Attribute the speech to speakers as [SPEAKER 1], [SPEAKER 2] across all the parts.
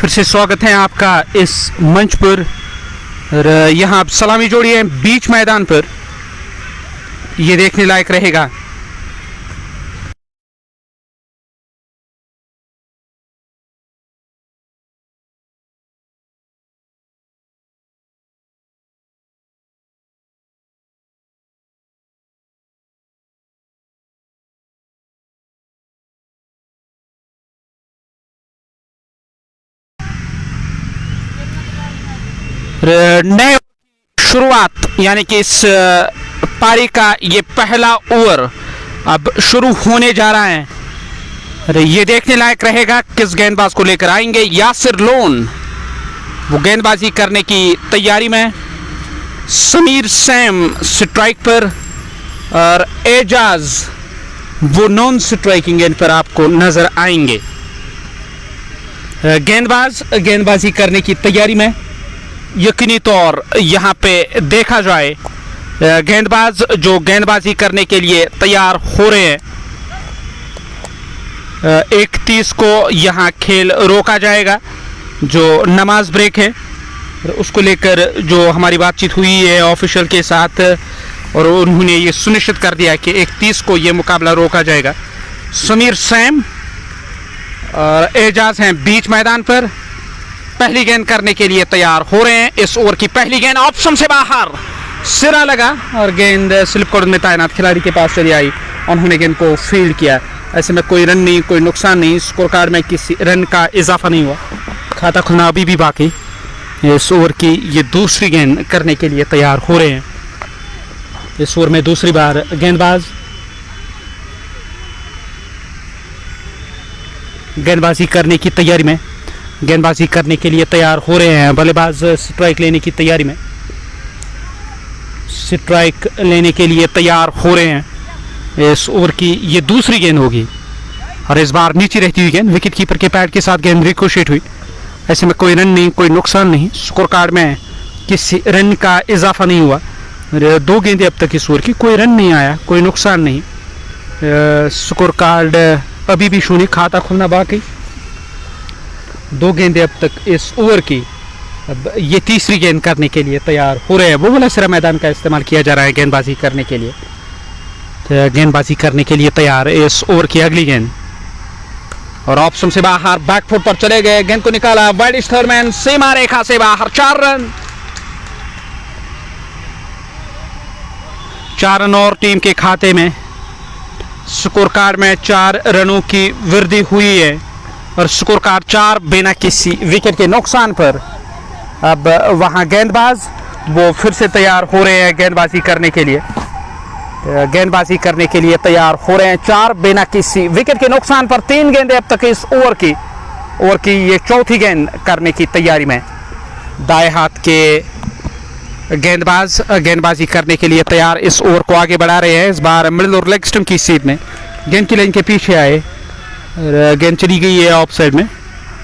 [SPEAKER 1] फिर से स्वागत है आपका इस मंच पर। यहाँ सलामी जोड़ी है बीच मैदान पर, ये देखने लायक रहेगा। नए शुरुआत यानी कि इस पारी का ये पहला ओवर अब शुरू होने जा रहा है। अरे ये देखने लायक रहेगा किस गेंदबाज को लेकर आएंगे। यासिर लोन वो गेंदबाजी करने की तैयारी में, समीर सैम स्ट्राइक पर और एजाज वो नॉन स्ट्राइकिंग गेंद पर आपको नजर आएंगे। गेंदबाज गेंदबाजी करने की तैयारी में। यकीनी तौर यहाँ पे देखा जाए गेंदबाज जो गेंदबाजी करने के लिए तैयार हो रहे हैं। 31 को यहाँ खेल रोका जाएगा, जो नमाज ब्रेक है उसको लेकर जो हमारी बातचीत हुई है ऑफिशियल के साथ, और उन्होंने ये सुनिश्चित कर दिया कि 31 को ये मुकाबला रोका जाएगा। समीर सैम और एजाज हैं बीच मैदान पर, पहली गेंद करने के लिए तैयार हो रहे हैं। इस ओवर की पहली गेंद ऑप्शन से बाहर, सिरा लगा और गेंद स्लिप कोड में तैनात खिलाड़ी के पास चली आई। उन्होंने गेंद को फील्ड किया। ऐसे में कोई रन नहीं, कोई नुकसान नहीं, स्कोर कार्ड में किसी रन का इजाफा नहीं हुआ। खाता खुलना अभी भी बाकी। इस ओवर की ये दूसरी गेंद करने के लिए तैयार हो रहे हैं। इस ओवर में दूसरी बार गेंदबाजी करने की तैयारी में, गेंदबाजी करने के लिए तैयार हो रहे हैं। बल्लेबाज स्ट्राइक लेने की तैयारी में, स्ट्राइक लेने के लिए तैयार हो रहे हैं। इस ओवर की ये दूसरी गेंद होगी और इस बार नीचे रहती हुई गेंद विकेट कीपर के पैड के साथ गेंद रिकोशेट हुई। ऐसे में कोई रन नहीं, कोई नुकसान नहीं, स्कोर कार्ड में किसी रन का इजाफा नहीं हुआ। 2 गेंदें अब तक इस ओवर की, कोई रन नहीं आया, कोई नुकसान नहीं। स्कोर कार्ड अभी भी शून्य, खाता खुलना बाकी। 2 गेंदें अब तक इस ओवर की। अब ये तीसरी गेंद करने के लिए तैयार हो रहे हैं। वो वाला सिरा मैदान का इस्तेमाल किया जा रहा है गेंदबाजी करने के लिए। तो गेंदबाजी करने के लिए तैयार इस ओवर की अगली गेंद, और ऑप्शन से बाहर बैकफुट पर चले गए। गेंद को निकाला वाइड थर्मैन, सीमा रेखा से बाहर। 4 रन और टीम के खाते में। स्कोर कार्ड में 4 रनों की वृद्धि हुई है और स्कोर कार्ड 4 बिना किसी विकेट के नुकसान पर। अब वहां गेंदबाज वो फिर से तैयार हो रहे हैं गेंदबाजी करने के लिए। गेंदबाजी करने के लिए तैयार हो रहे हैं 4 बिना किसी विकेट के नुकसान पर। 3 गेंदें अब तक इस ओवर की ये चौथी गेंद करने की तैयारी में। दाएं हाथ के गेंदबाज गेंदबाजी करने के लिए तैयार इस ओवर को आगे बढ़ा रहे हैं। इस बार मिडिल और लेग स्टंप की सीट में गेंद की लाइन के पीछे आए, गेंद चली गई है ऑफ साइड में।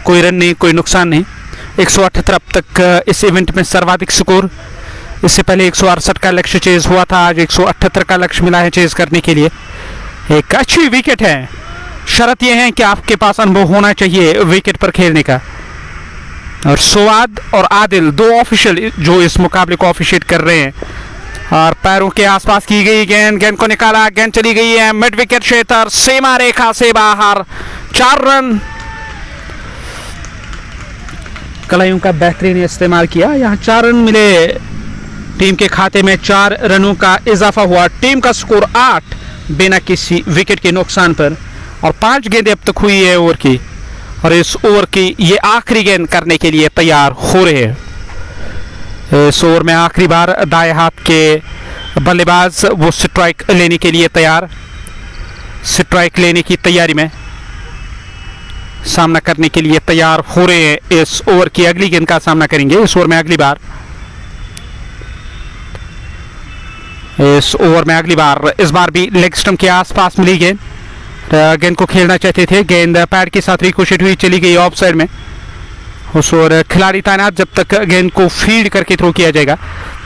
[SPEAKER 1] कोई रन नहीं, कोई नुकसान नहीं। 178 अब तक इस इवेंट में सर्वाधिक स्कोर। इससे पहले 168 का लक्ष्य चेज हुआ था, आज 178 का लक्ष्य मिला है चेज करने के लिए। एक अच्छी विकेट है। शर्त यह है कि आपके पास अनुभव होना चाहिए विकेट पर खेलने का। और सुवाद और आदिल 2 ऑफिशियल जो इस मुकाबले को ऑफिशिएट कर रहे हैं। और पैरों के आसपास की गई गेंद को निकाला, गेंद चली गई है मिड विकेट क्षेत्र, सीमा रेखा से बाहर। 4 रन। कलाइयों का बेहतरीन इस्तेमाल किया। यहाँ 4 रन मिले, टीम के खाते में 4 रनों का इजाफा हुआ। टीम का स्कोर 8 बिना किसी विकेट के नुकसान पर। और 5 गेंदें अब तक हुई है ओवर की, और इस ओवर की ये आखिरी गेंद करने के लिए तैयार हो रहे हैं। इस ओवर में आखिरी बार दाएं हाथ के बल्लेबाज वो स्ट्राइक लेने के लिए तैयार, स्ट्राइक लेने की तैयारी में, सामना करने के लिए तैयार हो रहे हैं। इस ओवर की अगली गेंद का सामना करेंगे। इस ओवर में अगली बार इस बार भी लेग स्टंप के आसपास मिली गेंद। गेंद को खेलना चाहते थे, गेंद पैड के साथ रिकोशेट हुई, चली गई ऑफ साइड में। उस ओवर खिलाड़ी तैनात जब तक गेंद को फील्ड करके थ्रो किया जाएगा।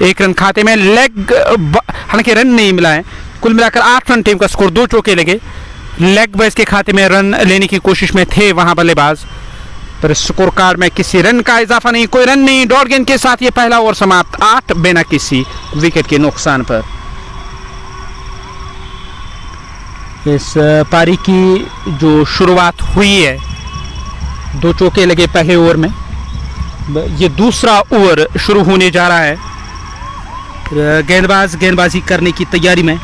[SPEAKER 1] 1 रन खाते में। हालांकि रन नहीं मिला है, कुल मिलाकर 8 रन टीम का स्कोर। 2 चौके लगे। लेग बाइस के खाते में रन लेने की कोशिश में थे वहां बल्लेबाज। पर स्कोर कार्ड में किसी रन का इजाफा नहीं, कोई रन नहीं। डॉट गेंद के साथ ये पहला ओवर समाप्त, 8 बिना किसी विकेट के नुकसान पर। इस पारी की जो शुरुआत हुई है, 2 चौके लगे पहले ओवर में, ये दूसरा ओवर शुरू होने जा रहा है। गेंदबाज गेंदबाजी करने की तैयारी में,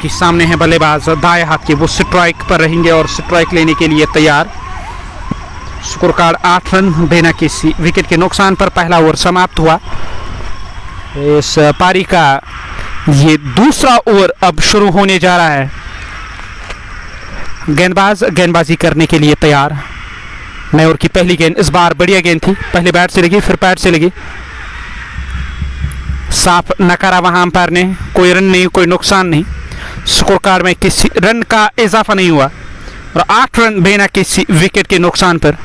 [SPEAKER 1] कि सामने है बल्लेबाज दाएं हाथ के, वो स्ट्राइक पर रहेंगे और स्ट्राइक लेने के लिए तैयार। स्कोर कार्ड 8 रन बिना किसी विकेट के नुकसान पर पहला ओवर समाप्त हुआ। इस पारी का ये दूसरा ओवर अब शुरू होने जा रहा है। गेंदबाज गेंदबाजी करने के लिए तैयार। नए ओवर की पहली गेंद इस बार बढ़िया गेंद थी, पहले बैट से लगी फिर पैड से लगी, साफ नकारा वहां अंपायर ने, कोई रन नहीं, कोई नुकसान नहीं। स्कोर कार्ड में किसी रन का इजाफा नहीं हुआ और 8 रन बिना किसी विकेट के नुकसान पर।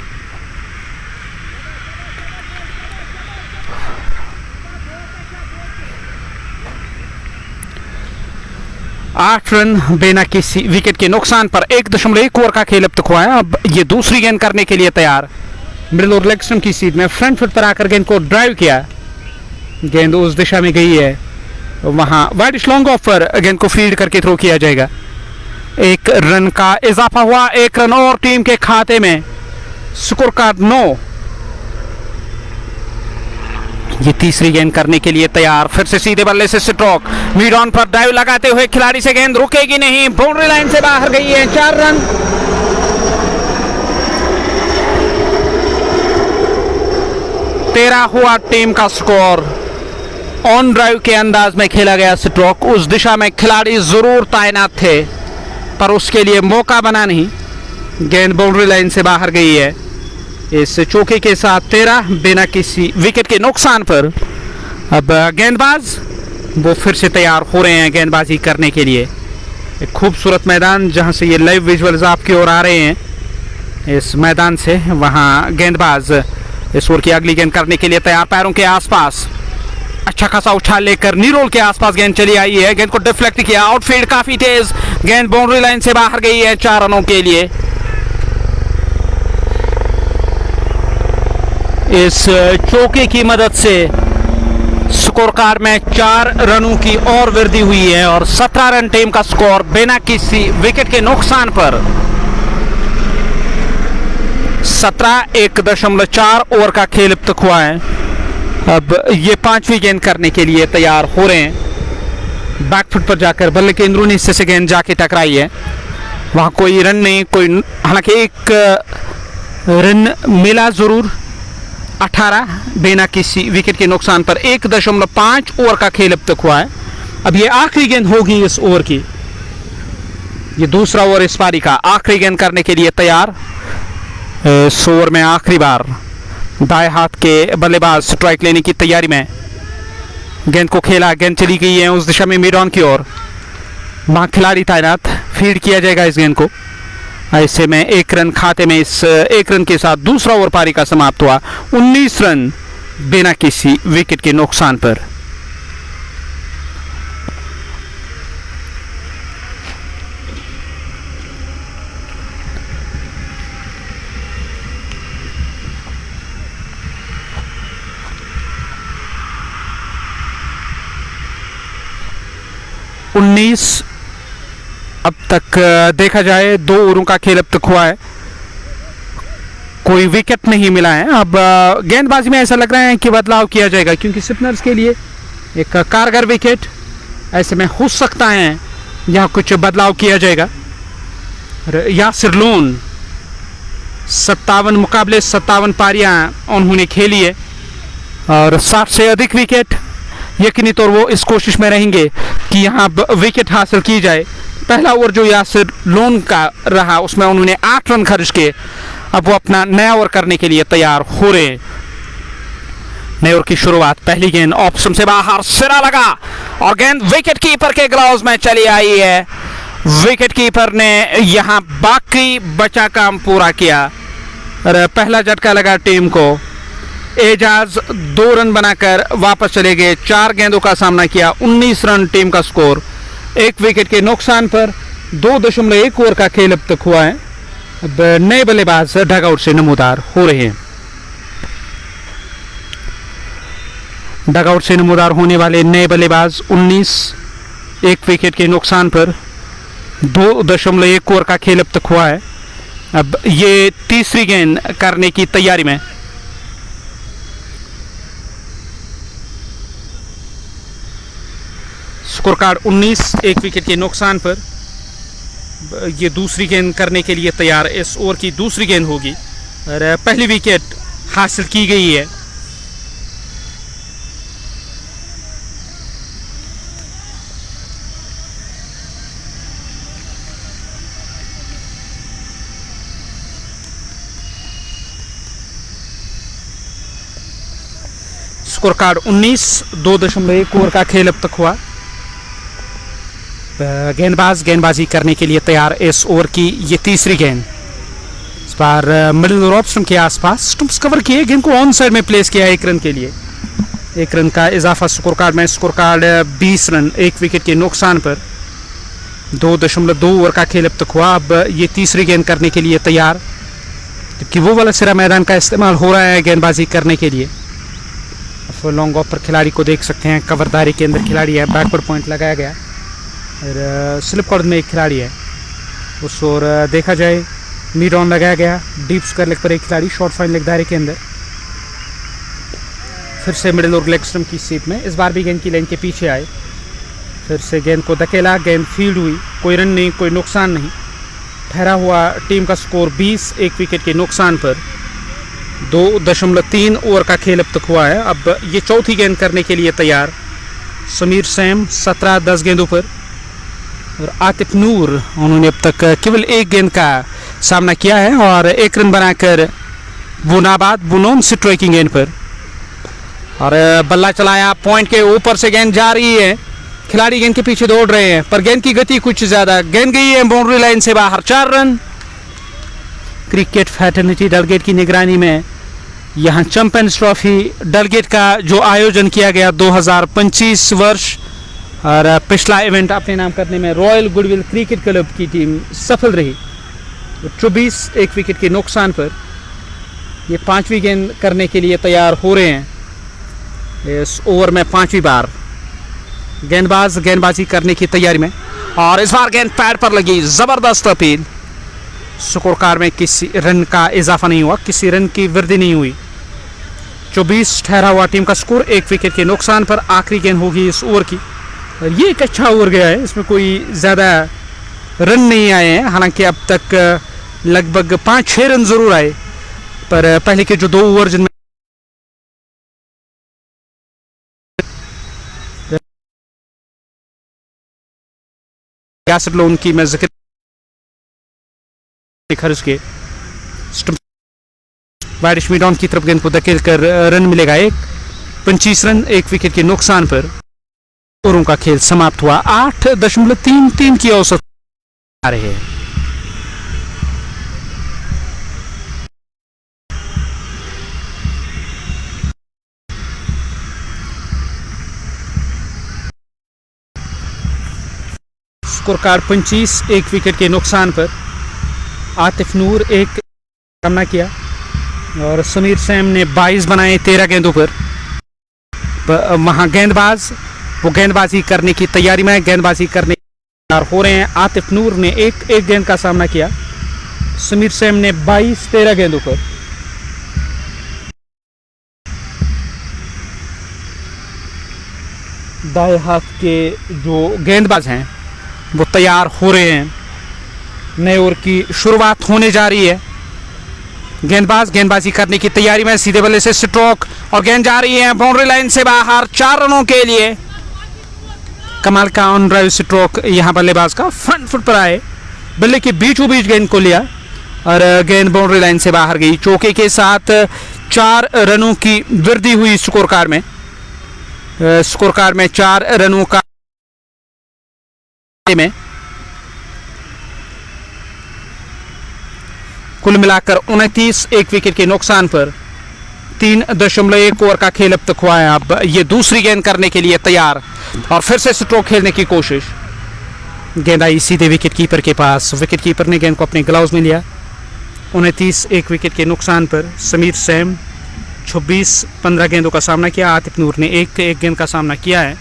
[SPEAKER 1] आठ रन बिना किसी विकेट के नुकसान पर 1.1 ओवर का खेल अब तक हुआ है। अब ये दूसरी गेंद करने के लिए तैयार। मिडिल और लेग स्टंप की सीध में फ्रंट फुट पर आकर गेंद को ड्राइव किया, गेंद उस दिशा में गई है, वहां वाइड लॉन्ग ऑफ पर गेंद को फील्ड करके थ्रो किया जाएगा। 1 रन का इजाफा हुआ, 1 रन और टीम के खाते में। Score card 9। ये तीसरी गेंद करने के लिए तैयार, फिर से सीधे बल्ले से स्ट्रोक, मिड ऑन पर डाइव लगाते हुए खिलाड़ी से गेंद रुकेगी नहीं, बाउंड्री लाइन से बाहर गई है। 4 रन। तेरह हुआ टीम का स्कोर। ऑन ड्राइव के अंदाज में खेला गया स्ट्रोक, उस दिशा में खिलाड़ी जरूर तैनात थे पर उसके लिए मौका बना नहीं, गेंद बाउंड्री लाइन से बाहर गई है। इस चौके के साथ 13 बिना किसी विकेट के नुकसान पर। अब गेंदबाज वो फिर से तैयार हो रहे हैं गेंदबाजी करने के लिए। एक खूबसूरत मैदान जहां से ये लाइव विजुअल्स आपकी ओर आ रहे हैं, इस मैदान से, वहां गेंदबाज इस ओवर की अगली गेंद करने के लिए तैयार। पैरों के आसपास अच्छा खासा उछाल लेकर नीरोल के आसपास गेंद चली आई है, गेंद को डिफ्लेक्ट किया, आउटफील्ड काफी तेज, गेंद बाउंड्री लाइन से बाहर गई है 4 रनों के लिए। इस चौके की मदद से स्कोर कार्ड में 4 रनों की और वृद्धि हुई है और 17 रन टीम का स्कोर बिना किसी विकेट के नुकसान पर। 1.4 ओवर का खेल अब तक हुआ है। अब ये 5वीं गेंद करने के लिए तैयार हो रहे हैं। बैकफुट पर जाकर बल्ले के अंदरूनी हिस्से से गेंद जाके टकराई है, वहां कोई रन नहीं, कोई, हालांकि 1 रन मिला जरूर। 18 बिना किसी विकेट के नुकसान पर 1.5 ओवर का खेल अब तक हुआ है। अब ये आखिरी गेंद होगी इस ओवर की, ये दूसरा ओवर इस पारी का। आखिरी गेंद करने के लिए तैयार। इस ओवर में आखिरी बार दाएं हाथ के बल्लेबाज स्ट्राइक लेने की तैयारी में, गेंद को खेला, गेंद चली गई है उस दिशा में मिड ऑन की ओर, वहां खिलाड़ी तैनात, फील्ड किया जाएगा इस गेंद को। ऐसे में 1 रन खाते में, इस 1 रन के साथ दूसरा ओवर पारी का समाप्त हुआ। 19 रन बिना किसी विकेट के नुकसान पर। अब तक देखा जाए 2 ओवरों का खेल अब तक हुआ है, कोई विकेट नहीं मिला है। अब गेंदबाजी में ऐसा लग रहा है कि बदलाव किया जाएगा, क्योंकि स्पिनर्स के लिए एक कारगर विकेट ऐसे में हो सकता है, यहाँ कुछ बदलाव किया जाएगा। यासिर लोन 57 मुकाबले 57 पारियां उन्होंने खेली है और 60 से अधिक विकेट। यकीनी तौर वो इस कोशिश में रहेंगे कि यहाँ विकेट हासिल की जाए। पहला ओवर जो यासिर लोन का रहा उसमें उन्होंने 8 रन खर्च किए, अब वो अपना नया ओवर करने के लिए तैयार हो रहे हैं। नए ओवर की शुरुआत, पहली गेंद ऑफ स्टंप से बाहर, सिरा लगा और गेंद विकेट कीपर के ग्लव्स में चली आई है। विकेट कीपर ने यहाँ बाकी बचा काम पूरा किया और पहला झटका लगा टीम को। एजाज 2 रन बनाकर वापस चले गए, 4 गेंदों का सामना किया, 19 रन टीम का स्कोर। 1 विकेट के नुकसान पर 2.1 ओवर का खेल अब तक हुआ है। अब नए बल्लेबाज डगआउट से नमूदार हो रहे हैं। डगआउट से नमूदार होने वाले नए बल्लेबाज 19 एक विकेट के नुकसान पर 2.1 ओवर का खेल अब तक हुआ है। अब ये तीसरी गेंद करने की तैयारी में। स्कोर कार्ड 19 एक विकेट के नुकसान पर ये दूसरी गेंद करने के लिए तैयार। इस ओवर की दूसरी गेंद होगी और पहली विकेट हासिल की गई है। स्कोर कार्ड 19 2.1 ओवर का खेल अब तक हुआ। गेंदबाज गेंदबाजी करने के लिए तैयार। इस ओवर की ये तीसरी गेंद। इस बार मिडिल ऑफ स्टंप के आसपास स्टंप्स कवर किए, गेंद को ऑन साइड में प्लेस किया 1 रन के लिए। 1 रन का इजाफा स्कोर कार्ड में। स्कोर कार्ड 20 रन 1 विकेट के नुकसान पर 2.2 ओवर का खेल अब तक हुआ। अब ये तीसरी गेंद करने के लिए तैयार, क्योंकि वो वाला सिरा मैदान का इस्तेमाल हो रहा है गेंदबाजी करने के लिए। लॉन्ग ऑफ पर खिलाड़ी को देख सकते हैं, कवरदारी के अंदर खिलाड़ी है, बैकवर्ड पॉइंट लगाया गया और स्लिप कॉर्ड में एक खिलाड़ी है। उस ओर देखा जाए मिड ऑन लगाया गया, डीप स्क्वायर लेग पर एक खिलाड़ी, शॉर्ट फाइन लेग दायरे के अंदर। फिर से मिडिल और लेग स्टंप की सीट में। इस बार भी गेंद की लाइन के पीछे आए, फिर से गेंद को धकेला, गेंद फील्ड हुई, कोई रन नहीं, कोई नुकसान नहीं। ठहरा हुआ टीम का स्कोर 20 एक विकेट के नुकसान पर 2.3 ओवर का खेल अब तक हुआ है। अब ये चौथी गेंद करने के लिए तैयार। समीर सैम 17-10 गेंदों पर और आतिफ नूर, उन्होंने अब तक केवल 1 गेंद का सामना किया है और 1 रन बनाकर वो नाबाद, वो नॉन स्ट्राइकिंग गेंद पर। और बल्ला चलाया, पॉइंट के ऊपर से गेंद जा रही है, खिलाड़ी गेंद के पीछे दौड़ रहे हैं पर गेंद की गति कुछ ज्यादा, गेंद गई है बाउंड्री लाइन से बाहर। 4 रन। क्रिकेट फैटर्निटी डलगेट की निगरानी में यहाँ चैंपियंस ट्रॉफी डलगेट का जो आयोजन किया गया 2025 वर्ष, और पिछला इवेंट अपने नाम करने में रॉयल गुडविल क्रिकेट क्लब की टीम सफल रही। 24 एक विकेट के नुकसान पर ये 5वीं गेंद करने के लिए तैयार हो रहे हैं। इस ओवर में 5वीं बार गेंदबाज गेंदबाजी करने की तैयारी में और इस बार गेंद पैड पर लगी, जबरदस्त अपील। स्कोर कार्ड में किसी रन का इजाफा नहीं हुआ, किसी रन की वृद्धि नहीं हुई। 24 ठहरा हुआ टीम का स्कोर 1 विकेट के नुकसान पर। आखिरी गेंद होगी इस ओवर की। ये एक अच्छा ओवर गया है, इसमें कोई ज़्यादा रन नहीं आए हैं, हालांकि अब तक लगभग 5-6 रन ज़रूर आए, पर पहले के जो 2 ओवर जिनमें लोन की मैं जिक्र खर्च के वाइडिश मिड ऑन की तरफ गेंद को धकेल कर रन मिलेगा 25 रन 1 विकेट के नुकसान पर ओवरों का खेल समाप्त हुआ। 8.33 की औसत आ रहे हैं। स्कोर कार्ड 25 1 विकेट के नुकसान पर आतिफ नूर 1 सामना किया और समीर सैम ने 22 बनाए 13 गेंदों पर। वहां गेंदबाज वो गेंदबाजी करने की तैयारी में, गेंदबाजी करने तैयार हो रहे हैं। आतिफ नूर ने एक गेंद का सामना किया, समीर सैम ने 22-13 गेंदों पर। दाएं हाथ के जो गेंदबाज हैं वो तैयार हो रहे हैं। नए ओवर की शुरुआत होने जा रही है। गेंदबाज गेंदबाजी करने की तैयारी में, सीधे बल्ले से स्ट्रोक और गेंद जा रही है बाउंड्री लाइन से बाहर 4 रनों के लिए। कमाल का ऑन ड्राइव स्ट्रोक यहाँ बल्लेबाज का, फ्रंट फुट पर आए, बल्ले के बीचों बीच गेंद को लिया और गेंद बाउंड्री लाइन से बाहर गई। चौके के साथ 4 रनों की वृद्धि हुई स्कोर कार्ड में। स्कोर कार्ड में 4 रनों का में कुल मिलाकर 29 1 विकेट के नुकसान पर 3.1 ओवर का खेल अब तक हुआ है। अब ये दूसरी गेंद करने के लिए तैयार और फिर से स्ट्रोक खेलने की कोशिश। गेंद आई सीधे विकेट कीपर के पास, विकेट कीपर ने गेंद को अपने ग्लव्स में लिया 29 एक विकेट के नुकसान पर समीर सैम 26-15 गेंदों का सामना किया। आतिफ नूर ने एक गेंद का सामना किया है।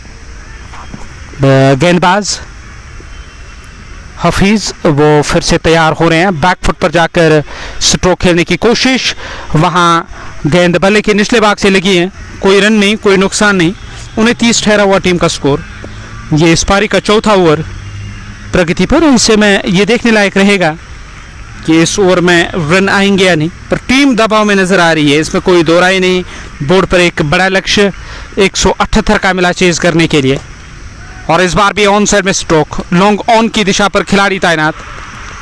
[SPEAKER 1] गेंदबाज हफीज वो फिर से तैयार हो रहे हैं, बैक फुट पर जाकर स्ट्रोक खेलने की कोशिश। वहां गेंद बल्ले के निचले भाग से लगी है, कोई रन नहीं, कोई नुकसान नहीं। 29 ठहरा हुआ टीम का स्कोर। ये इस पारी का चौथा ओवर प्रगति पर। इससे में ये देखने लायक रहेगा कि इस ओवर में रन आएंगे या नहीं, पर टीम दबाव में नजर आ रही है, इसमें कोई दो राय नहीं। बोर्ड पर एक बड़ा लक्ष्य 178 का मिला चेज करने के लिए, और इस बार भी ऑन साइड में स्ट्रोक, लॉन्ग ऑन की दिशा पर खिलाड़ी तैनात।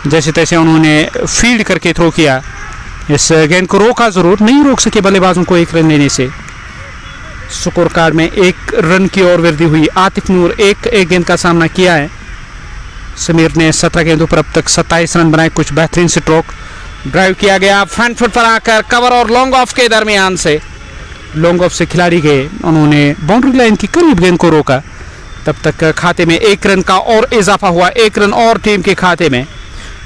[SPEAKER 1] जैसे तैसे उन्होंने फील्ड करके थ्रो किया। इस गेंद को रोका जरूर, नहीं रोक सके बल्लेबाजों को एक रन लेने से। स्कोर कार्ड में एक रन की ओर वृद्धि हुई। आतिफ नूर एक गेंद का सामना किया है। समीर ने 17 गेंदों पर अब तक 27 रन बनाए। कुछ बेहतरीन स्ट्रोक, ड्राइव किया गया फ्रंट फुट पर आकर कवर और लॉन्ग ऑफ के दरमियान से, लॉन्ग ऑफ से खिलाड़ी गए, उन्होंने बाउंड्री लाइन की करीब गेंद को रोका। तब तक खाते में एक रन का और इजाफा हुआ, एक रन और टीम के खाते में।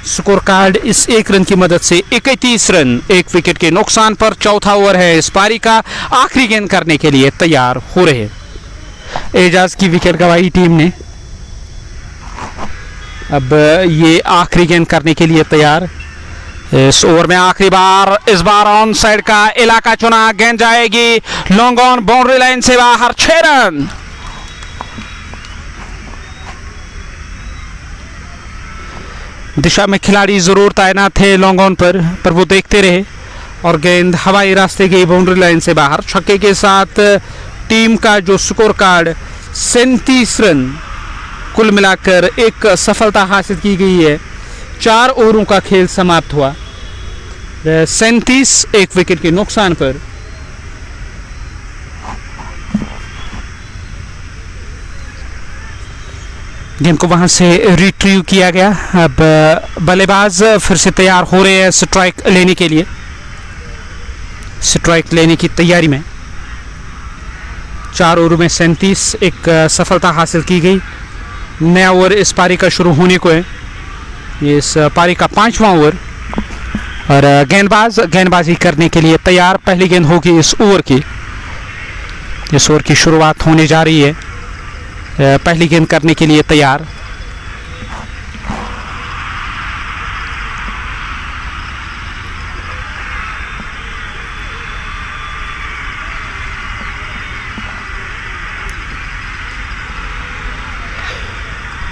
[SPEAKER 1] स्कोर कार्ड इस एक रन की मदद से 31 रन एक विकेट के नुकसान पर चौथा ओवर है इस पारी का, आखिरी गेंद करने के लिए तैयार हो रहे। एजाज की विकेट गंवाई टीम ने, अब ये आखिरी गेंद करने के लिए तैयार। इस ओवर में आखिरी बार, इस बार ऑन साइड का इलाका चुना, गेंद जाएगी लॉन्ग ऑन, बाउंड्री लाइन से बाहर, 6 रन। दिशा में खिलाड़ी जरूर तैनात थे लॉन्ग ऑन पर वो देखते रहे और गेंद हवाई रास्ते गई बाउंड्री लाइन से बाहर। छक्के के साथ टीम का जो स्कोर कार्ड 37 रन कुल मिलाकर एक सफलता हासिल की गई है। 4 ओवरों का खेल समाप्त हुआ 37 एक विकेट के नुकसान पर। गेंद को वहां से रिट्रीव किया गया। अब बल्लेबाज फिर से तैयार हो रहे हैं स्ट्राइक लेने के लिए, स्ट्राइक लेने की तैयारी में। 4 ओवर में 37 एक सफलता हासिल की गई। नया ओवर इस पारी का शुरू होने को है, ये इस पारी का 5वां ओवर, और गेंदबाज गेंदबाजी करने के लिए तैयार। पहली गेंद होगी इस ओवर की, इस ओवर की शुरुआत होने जा रही है। पहली गेंद करने के लिए तैयार।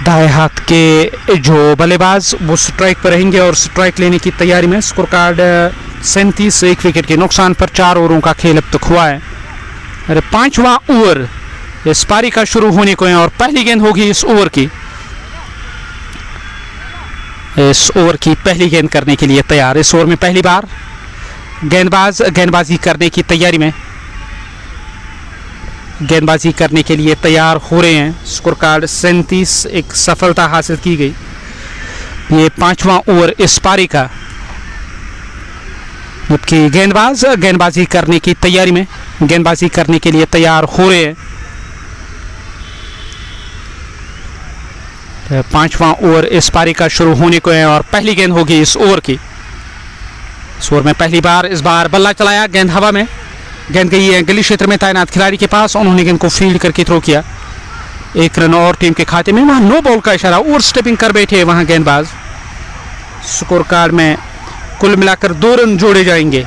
[SPEAKER 1] दाएं हाथ के जो बल्लेबाज वो स्ट्राइक पर रहेंगे और स्ट्राइक लेने की तैयारी में। स्कोर कार्ड 37 एक विकेट के नुकसान पर 4 ओवरों का खेल अब तक हुआ है। अरे 5वां ओवर इस पारी का शुरू होने को है और पहली गेंद होगी इस ओवर की, इस ओवर की पहली गेंद करने के लिए तैयार। इस ओवर में पहली बार गेंदबाज गेंदबाजी करने की तैयारी में, गेंदबाजी करने के लिए तैयार हो रहे हैं। स्कोर कार्ड 37 एक सफलता हासिल की गई। ये 5वां ओवर इस पारी का, जबकि गेंदबाज गेंदबाजी करने की तैयारी में, गेंदबाजी करने के लिए तैयार हो रहे हैं। 5वां ओवर इस पारी का शुरू होने को है और पहली गेंद होगी इस ओवर की। इस ओवर में पहली बार, इस बार बल्ला चलाया, गेंद हवा में, गेंद गई है गली क्षेत्र में तैनात खिलाड़ी के पास, उन्होंने गेंद को फील्ड करके थ्रो किया। 1 रन और टीम के खाते में। वहां नो बॉल का इशारा, ओवर स्टेपिंग कर बैठे वहां गेंदबाज। स्कोर कार्ड में कुल मिलाकर 2 रन जोड़े जाएंगे,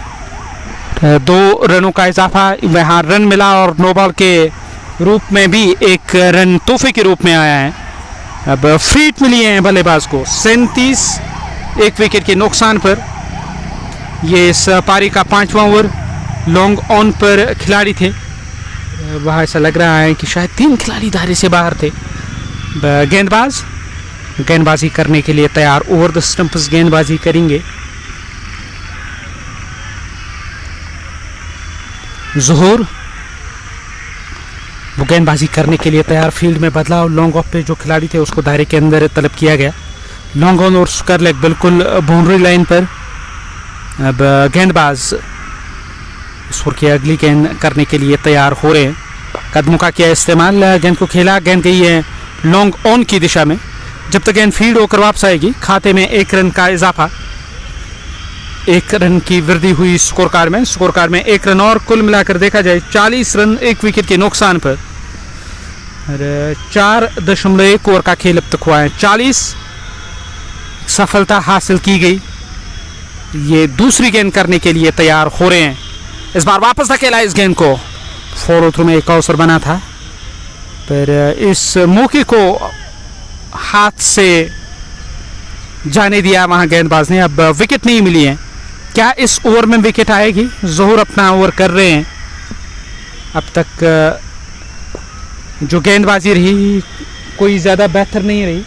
[SPEAKER 1] 2 रनों का इजाफा। वहां रन मिला और नो बॉल के रूप में भी 1 रन तोहफे के रूप में आया है। अब फीट मिली है बल्लेबाज को 37 एक विकेट के नुकसान पर। ये इस पारी का 5वां ओवर। लॉन्ग ऑन पर खिलाड़ी थे, वहाँ ऐसा लग रहा है कि शायद 3 खिलाड़ी दायरे से बाहर थे। गेंदबाज गेंदबाजी करने के लिए तैयार, ओवर द स्टंप्स गेंदबाजी करेंगे। ज़ोहर वो गेंदबाजी करने के लिए तैयार। फील्ड में बदलाव, लॉन्ग ऑफ पे जो खिलाड़ी थे उसको दायरे के अंदर तलब किया गया। लॉन्ग ऑन और स्क्वायर लेग बिल्कुल बाउंड्री लाइन पर। अब गेंदबाज इस ओवर की अगली गेंद करने के लिए तैयार हो रहे हैं। कदमों का किया इस्तेमाल, गेंद को खेला, गेंद गई है लॉन्ग ऑन की दिशा में। जब तक गेंद फील्ड होकर वापस आएगी खाते में 1 रन का इजाफा। 1 रन की वृद्धि हुई स्कोर कार्ड में। स्कोर कार्ड में 1 रन और कुल मिलाकर देखा जाए 40 रन 1 विकेट के नुकसान पर। 4.1 ओवर का खेल अब तक हुआ है। 40 सफलता हासिल की गई। ये दूसरी गेंद करने के लिए तैयार हो रहे हैं। इस बार वापस धकेला इस गेंद को। फॉलो थ्रू में एक अवसर बना था, पर इस मौके को हाथ से जाने दिया वहां गेंदबाज ने। अब विकेट नहीं मिली है। क्या इस ओवर में विकेट आएगी? जोहर अपना ओवर कर रहे हैं। अब तक जो गेंदबाजी रही कोई ज़्यादा बेहतर नहीं रही,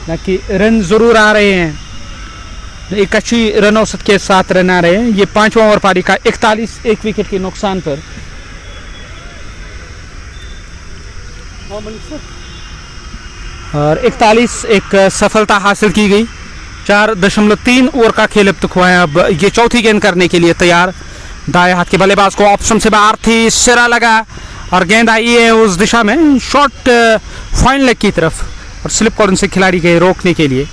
[SPEAKER 1] ना कि रन ज़रूर आ रहे हैं। एक अच्छी रन औसत के साथ रन आ रहे हैं। ये 5वां ओवर पारी का 41 1 विकेट के नुकसान पर। और 41 एक सफलता हासिल की गई। 4.3 ओवर का खेल अब तक हुआ है। अब ये चौथी गेंद करने के लिए तैयार। दाएं हाथ के बल्लेबाज को ऑप्शन से बाहर थी, सिरा लगा और गेंद आई है उस दिशा में, शॉट फाइन लेग की तरफ, और स्लिप कॉर्नर से खिलाड़ी गए रोकने के लिए।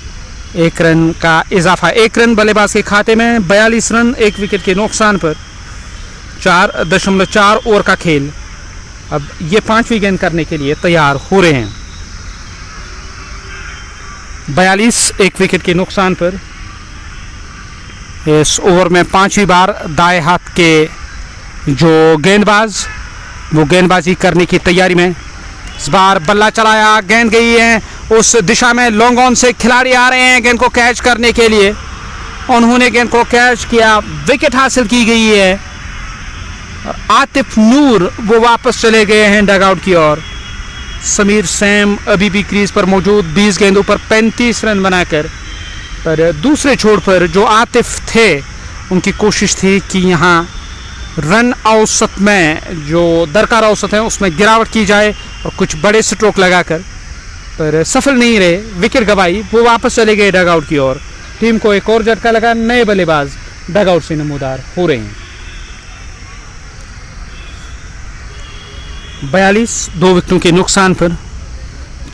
[SPEAKER 1] 1 रन का इजाफा, 1 रन बल्लेबाज के खाते में। 42 रन 1 विकेट के नुकसान पर। 4.4 ओवर का खेल। अब ये 5वीं गेंद करने के लिए तैयार हो रहे हैं। 42 1 विकेट के नुकसान पर। इस ओवर में 5वीं बार दाएं हाथ के जो गेंदबाज वो गेंदबाजी करने की तैयारी में। इस बार बल्ला चलाया, गेंद गई है उस दिशा में। लॉन्ग ऑन से खिलाड़ी आ रहे हैं गेंद को कैच करने के लिए। उन्होंने गेंद को कैच किया, विकेट हासिल की गई है। और आतिफ नूर वो वापस चले गए हैं डगआउट की ओर। समीर सैम अभी भी क्रीज पर मौजूद, 20 गेंदों पर 35 रन बनाकर। पर दूसरे छोर पर जो आतिफ थे उनकी कोशिश थी कि यहाँ रन औसत में जो दरकार औसत है उसमें गिरावट की जाए और कुछ बड़े स्ट्रोक लगाकर, पर सफल नहीं रहे। विकेट गंवाई, वो वापस चले गए डगआउट की ओर। टीम को एक और झटका लगा। नए बल्लेबाज डगआउट से नमूदार हो रहे हैं। 42 2 विकेटों के नुकसान पर।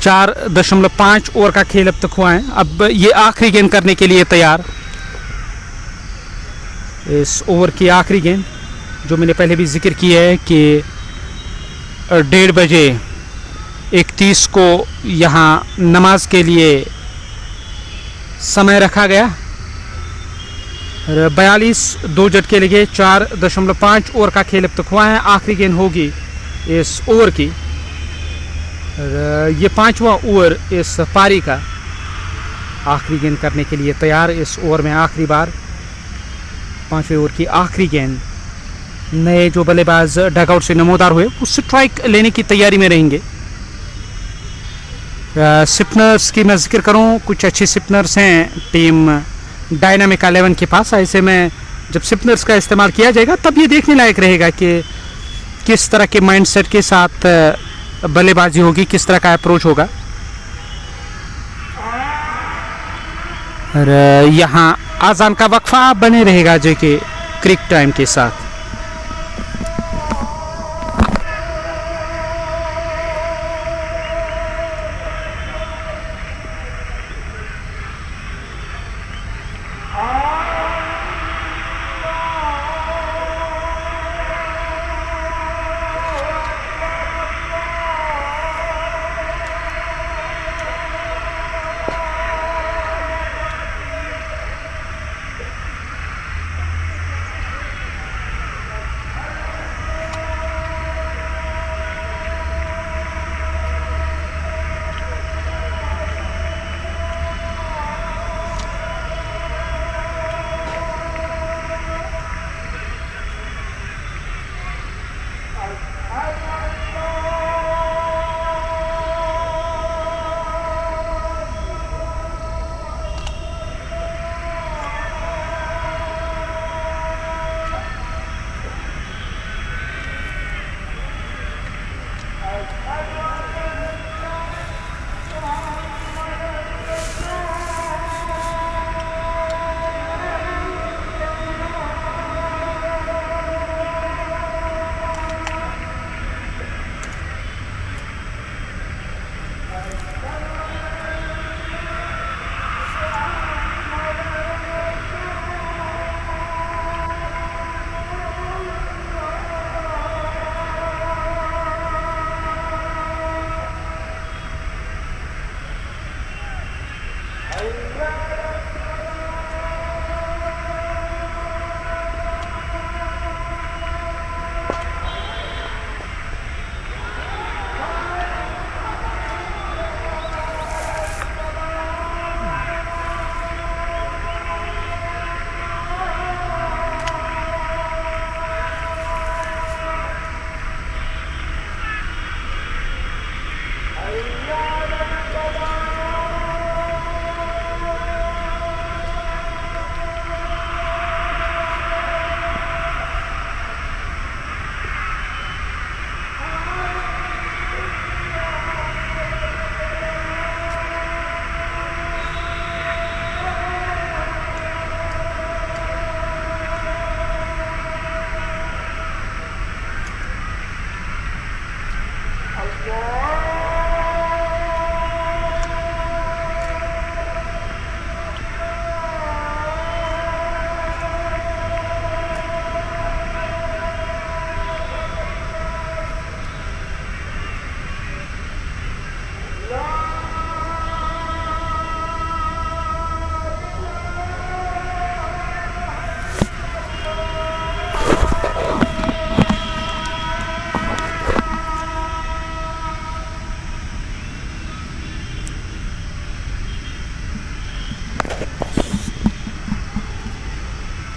[SPEAKER 1] 4.5 ओवर का खेल अब तक हुआ है। अब ये आखिरी गेंद करने के लिए तैयार। इस ओवर की आखिरी गेंद, जो मैंने पहले भी जिक्र किया है कि 1:30 बजे 31 को यहाँ नमाज के लिए समय रखा गया। 42 2 झटके लगे। 4.5 ओवर का खेल अब तक हुआ है। आखिरी गेंद होगी इस ओवर की। ये 5वां ओवर इस पारी का। आखिरी गेंद करने के लिए तैयार। इस ओवर में आखिरी बार 5वें ओवर की आखिरी गेंद। नए जो बल्लेबाज डगआउट से नमोदार हुए वो स्ट्राइक लेने की तैयारी में रहेंगे। स्पिनर्स की मैं जिक्र करूं, कुछ अच्छे स्पिनर्स हैं टीम डायनामिक 11 के पास। ऐसे में जब स्पिनर्स का इस्तेमाल किया जाएगा तब ये देखने लायक रहेगा कि किस तरह के माइंडसेट के साथ बल्लेबाजी होगी, किस तरह का अप्रोच होगा। और यहाँ आज़ान का वक्फा बने रहेगा जेके क्रिक टाइम के साथ।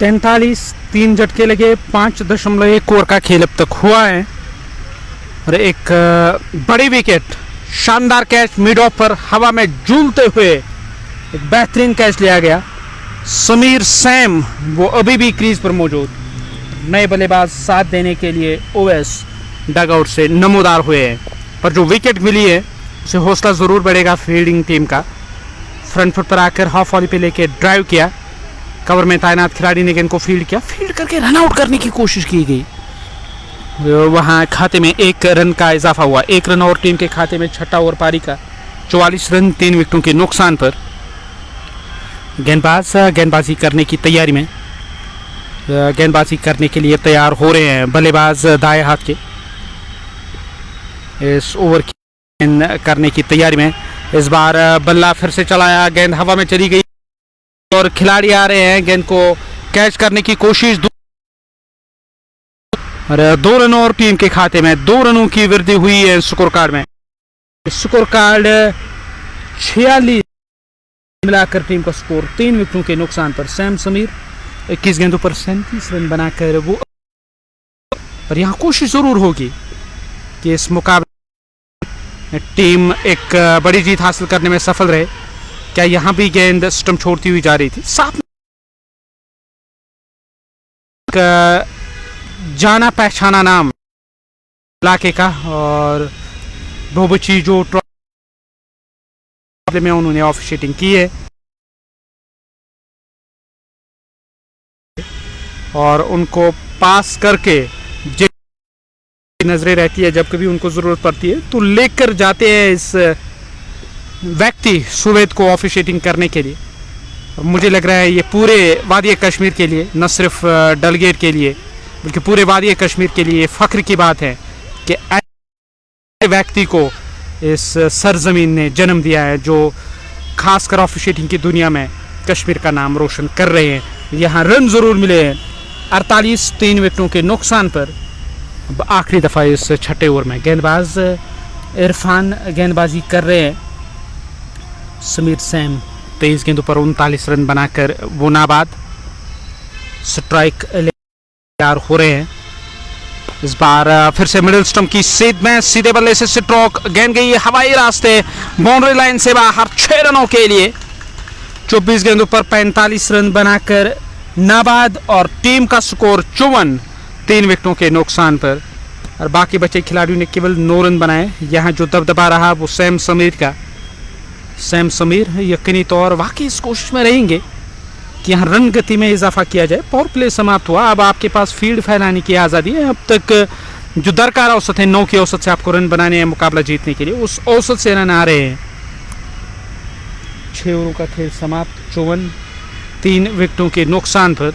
[SPEAKER 1] तैंतालीस, 3 झटके लगे, 5.1 ओवर का खेल अब तक हुआ है और एक बड़ी विकेट, शानदार कैच मिड ऑफ पर हवा में झूलते हुए एक बेहतरीन कैच लिया गया। समीर सैम वो अभी भी क्रीज पर मौजूद, नए बल्लेबाज साथ देने के लिए ओवैस डगआउट से नमोदार हुए हैं, पर जो विकेट मिली है उसे हौसला ज़रूर बढ़ेगा फील्डिंग टीम का। फ्रंट फुट पर आकर हाफ वॉली पे लेके ड्राइव किया, कवर में तैनात खिलाड़ी ने गेंद को फील्ड किया, फील्ड करके रन आउट करने की कोशिश की गई, वहां खाते में 1 रन का इजाफा हुआ। 1 रन और टीम के खाते में छठा ओवर पारी का 44 रन 3 विकेटों के नुकसान पर। गेंदबाज गेंदबाजी करने की तैयारी में, गेंदबाजी करने के लिए तैयार हो रहे हैं बल्लेबाज दाएं हाथ के। इस ओवर की गेंद करने की तैयारी में, इस बार बल्ला फिर से चलाया, गेंद हवा में चली गई और खिलाड़ी आ रहे हैं गेंद को कैच करने की कोशिश। और 2 रनों और टीम के खाते में 2 रनों की वृद्धि हुई है स्कोर कार्ड में। स्कोर कार्ड 46 मिलाकर टीम का स्कोर 3 विकेटों के नुकसान पर। सैम समीर 21 गेंदों पर 37 रन बनाकर वो, पर यहाँ कोशिश जरूर होगी कि इस मुकाबले टीम एक बड़ी जीत हासिल करने में सफल रहे। क्या यहाँ भी गेंद स्टंप छोड़ती हुई जा रही थी, साथ जाना पहचाना नाम इलाके का और भोबची जो ट्रॉफी में उन्होंने ऑफिशिएटिंग की है और उनको पास करके नजरें रहती है, जब कभी उनको जरूरत पड़ती है तो लेकर जाते हैं इस व्यक्ति सुवेद को ऑफिशिएटिंग करने के लिए। मुझे लग रहा है ये पूरे वादी कश्मीर के लिए, न सिर्फ डलगेट के लिए बल्कि पूरे वादी कश्मीर के लिए फख्र की बात है कि ऐसे व्यक्ति को इस सरजमीन ने जन्म दिया है जो खासकर ऑफिशिएटिंग की दुनिया में कश्मीर का नाम रोशन कर रहे हैं। यहाँ रन जरूर मिले हैं 48 3 विकेटों के नुकसान पर। आखिरी दफ़ा इस छठे ओवर में गेंदबाज इरफान गेंदबाजी कर रहे हैं। समीर सैम 23 गेंदों पर 39 रन बनाकर वो नाबाद स्ट्राइक तैयार हो रहे हैं। इस बार फिर से मिडिल स्टंप की सीध में सीधे बल्ले से स्ट्रोक, गेंद गई हवाई रास्ते, बाउंड्री लाइन से बाहर 6 रनों के लिए। 24 गेंदों पर 45 रन बनाकर नाबाद और टीम का स्कोर 54 3 विकेटों के नुकसान पर। और बाकी बचे खिलाड़ियों ने केवल 9 रन बनाए। यहाँ जो दबदबा रहा वो सैम समीर का। सैम समीर यकीनी तौर वाकई इस कोशिश में रहेंगे कि यहाँ रन गति में इजाफा किया जाए। पावर प्ले समाप्त हुआ, अब आपके पास फील्ड फैलाने की आज़ादी है। अब तक जो दरकार औसत है 9 की औसत से आपको रन बनाने हैं मुकाबला जीतने के लिए, उस औसत से रन आ रहे हैं। 6 ओवरों का खेल समाप्त, 54 3 विकेटों के नुकसान पर।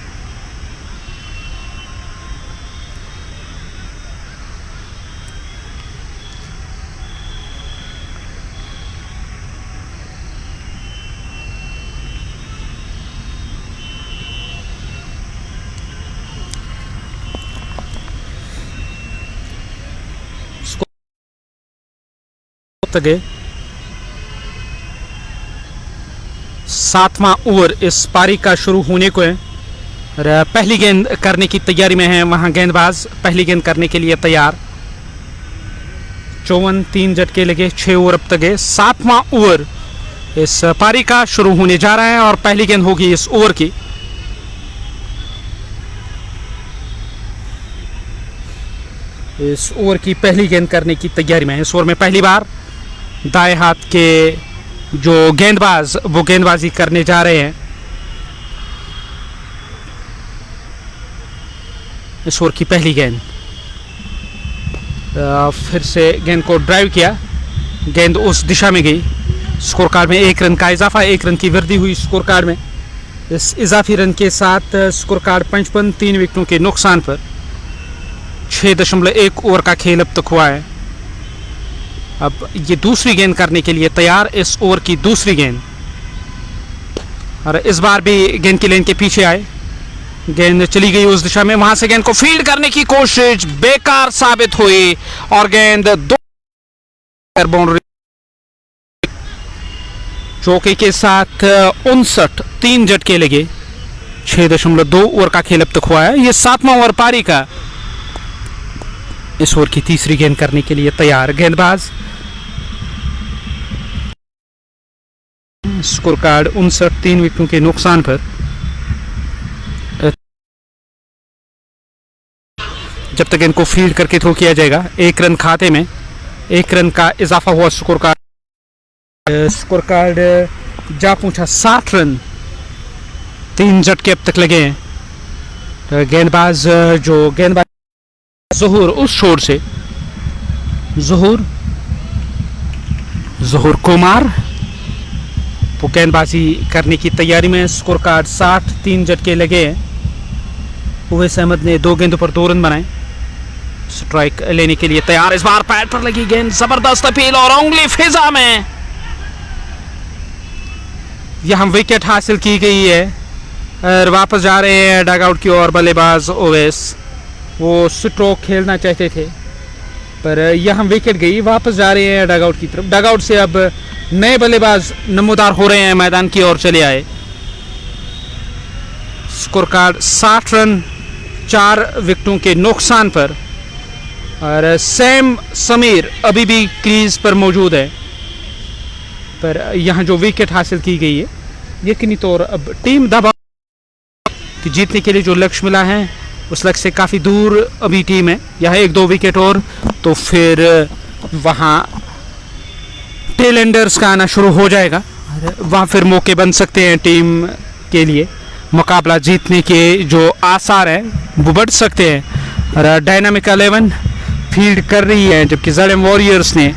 [SPEAKER 1] गए 7वां ओवर इस पारी का शुरू होने को है। पहली गेंद करने की तैयारी में है वहां गेंदबाज, पहली गेंद करने के लिए तैयार। 54 3 झटके लगे, 6 ओवर अब तक है। 7वां ओवर इस पारी का शुरू होने जा रहा है और पहली गेंद होगी इस ओवर की। इस ओवर की पहली गेंद करने की तैयारी में है। इस ओवर में पहली बार दाएं हाथ के जो गेंदबाज वो गेंदबाजी करने जा रहे हैं। इस ओवर की पहली गेंद फिर से गेंद को ड्राइव किया, गेंद उस दिशा में गई। स्कोर कार्ड में 1 रन का इजाफा, 1 रन की वृद्धि हुई स्कोर कार्ड में। इस इजाफी रन के साथ स्कोर कार्ड 55, 3 विकेटों के नुकसान पर 6.1 ओवर का खेल अब तक हुआ है। अब ये दूसरी गेंद करने के लिए तैयार, इस ओवर की दूसरी गेंद, और इस बार भी गेंद की लेन के पीछे आए, गेंद चली गई उस दिशा में, वहां से गेंद को फील्ड करने की कोशिश बेकार साबित हुई और गेंद 2 बाउंड्री चौके के साथ 59, 3 झटके लगे। 6.2 ओवर का खेल अब तक हुआ है। ये 7वां ओवर पारी का। इस ओवर की तीसरी गेंद करने के लिए तैयार गेंदबाज। स्कोर कार्ड 59, 3 विकेटों के नुकसान पर। जब तक इनको फील्ड करके थ्रो किया जाएगा, 1 रन खाते में, 1 रन का इजाफा हुआ स्कोर कार्ड। स्कोर कार्ड जा पहुंचा 60 रन, 3 झटके अब तक लगे हैं। गेंदबाज ज़हूर उस छोर से, ज़हूर कुमार वो गेंदबाजी करने की तैयारी में। स्कोर कार्ड 60, 3 झटके लगे हैं। उवैस अहमद ने 2 गेंदों पर 2 रन बनाए। स्ट्राइक लेने के लिए तैयार, इस बार पैड पर लगी गेंद, जबरदस्त अपील और उंगली फिजा में यहां विकेट हासिल की गई है। और वापस जा रहे हैं डगआउट की ओर बल्लेबाज ओवैस। वो स्ट्रोक खेलना चाहते थे पर यहां विकेट गई, वापस जा रहे हैं डगआउट की तरफ। डगआउट से अब नए बल्लेबाज नमूदार हो रहे हैं, मैदान की ओर चले आए। स्कोर कार्ड 60 रन, 4 विकेटों के नुकसान पर। और सैम समीर अभी भी क्रीज पर मौजूद है, पर यहाँ जो विकेट हासिल की गई है, यकीनी तौर अब टीम दबाव कि जीतने के लिए जो लक्ष्य मिला है उस लक्ष्य से काफ़ी दूर अभी टीम है। यहाँ 1-2 विकेट और तो फिर वहाँ टेलेंडर्स का आना शुरू हो जाएगा। वहाँ फिर मौके बन सकते हैं टीम के लिए, मुकाबला जीतने के जो आसार हैं वो बढ़ सकते हैं। और डायनामिक 11 फील्ड कर रही है, जबकि ज़ेडएम वॉरियर्स ने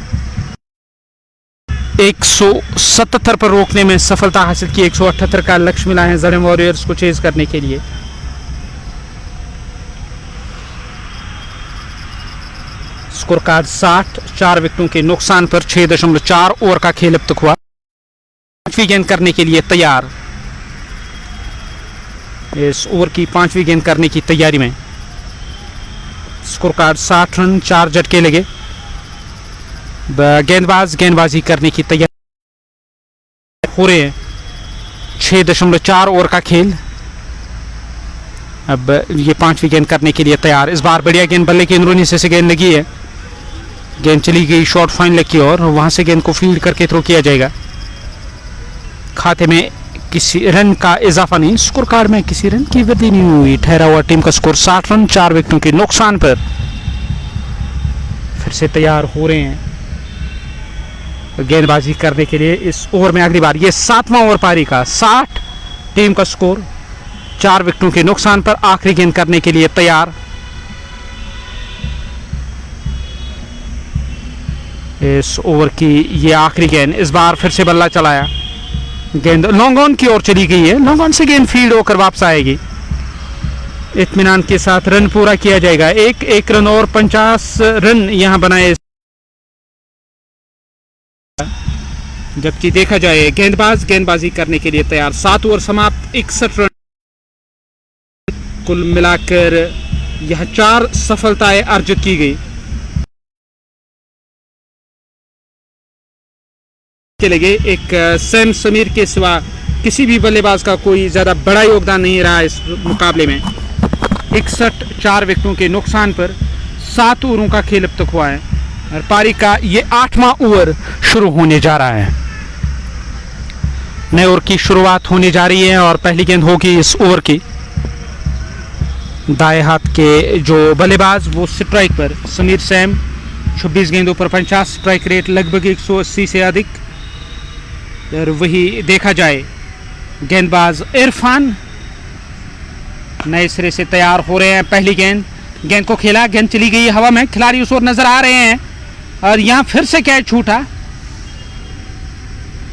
[SPEAKER 1] 177 पर रोकने में सफलता हासिल की। 178 का लक्ष्य मिला है ज़ेडएम वॉरियर्स को चेज करने के लिए। स्कोर कार्ड 60, 4 विकेटों के नुकसान पर। 6.4 ओवर का खेल अब तक हुआ। 5वीं गेंद करने के लिए तैयार, इस ओवर की 5वीं गेंद करने की तैयारी में। स्कोर कार्ड 60 रन, 4 झटके लगे। गेंदबाज गेंदबाजी करने की तैयारी हो रहे हैं। 6.4 ओवर का खेल। अब ये 5वीं गेंद करने के लिए तैयार। इस बार बढ़िया गेंद, बल्ले के अंदरूनी हिस्से से गेंद लगी है, गेंद चली गई शॉर्ट फाइन लेग की ओर। वहां से गेंद को फील्ड करके थ्रो किया जाएगा। खाते में किसी रन का इजाफा नहीं, स्कोर कार्ड में किसी रन की वृद्धि नहीं हुई। ठहरा हुआ टीम का स्कोर 60 रन, 4 विकेटों के नुकसान पर। फिर से तैयार हो रहे हैं गेंदबाजी करने के लिए इस ओवर में अगली बार। ये 7वां ओवर पारी का। 60 टीम का स्कोर, 4 विकेटों के नुकसान पर। आखिरी गेंद करने के लिए तैयार, इस ओवर की ये आखिरी गेंद। इस बार फिर से बल्ला चलाया, गेंद लॉन्ग ऑन की ओर चली गई है। लॉन्ग ऑन से गेंद फील्ड होकर वापस आएगी। इत्मीनान के साथ रन पूरा किया जाएगा। एक रन और 50 रन यहां बनाए। जबकि देखा जाए गेंदबाज गेंदबाजी करने के लिए तैयार। 7 ओवर समाप्त, 61 रन कुल मिलाकर यह 4 सफलताएं अर्जित की गई। के लगे एक सैम समीर के सिवा किसी भी बल्लेबाज का कोई ज्यादा बड़ा योगदान नहीं रहा इस मुकाबले में। 61, 4 विकेटों के नुकसान पर। 7 ओवरों का खेल अब तक हुआ है और पारी का ये 8वां ओवर शुरू होने जा रहा है। नए ओवर की शुरुआत होने जा रही है और पहली गेंद होगी इस ओवर की। दाएं हाथ के जो बल्लेबाज वो स्ट्राइक पर। समीर सैम 26 गेंदों पर 50, स्ट्राइक रेट लगभग 180 से अधिक। और वही देखा जाए गेंदबाज इरफान नए सिरे से तैयार हो रहे हैं। पहली गेंद गेंद को खेला, गेंद चली गई हवा में, खिलाड़ी उस ओर नजर आ रहे हैं और यहाँ फिर से कैच छूटा।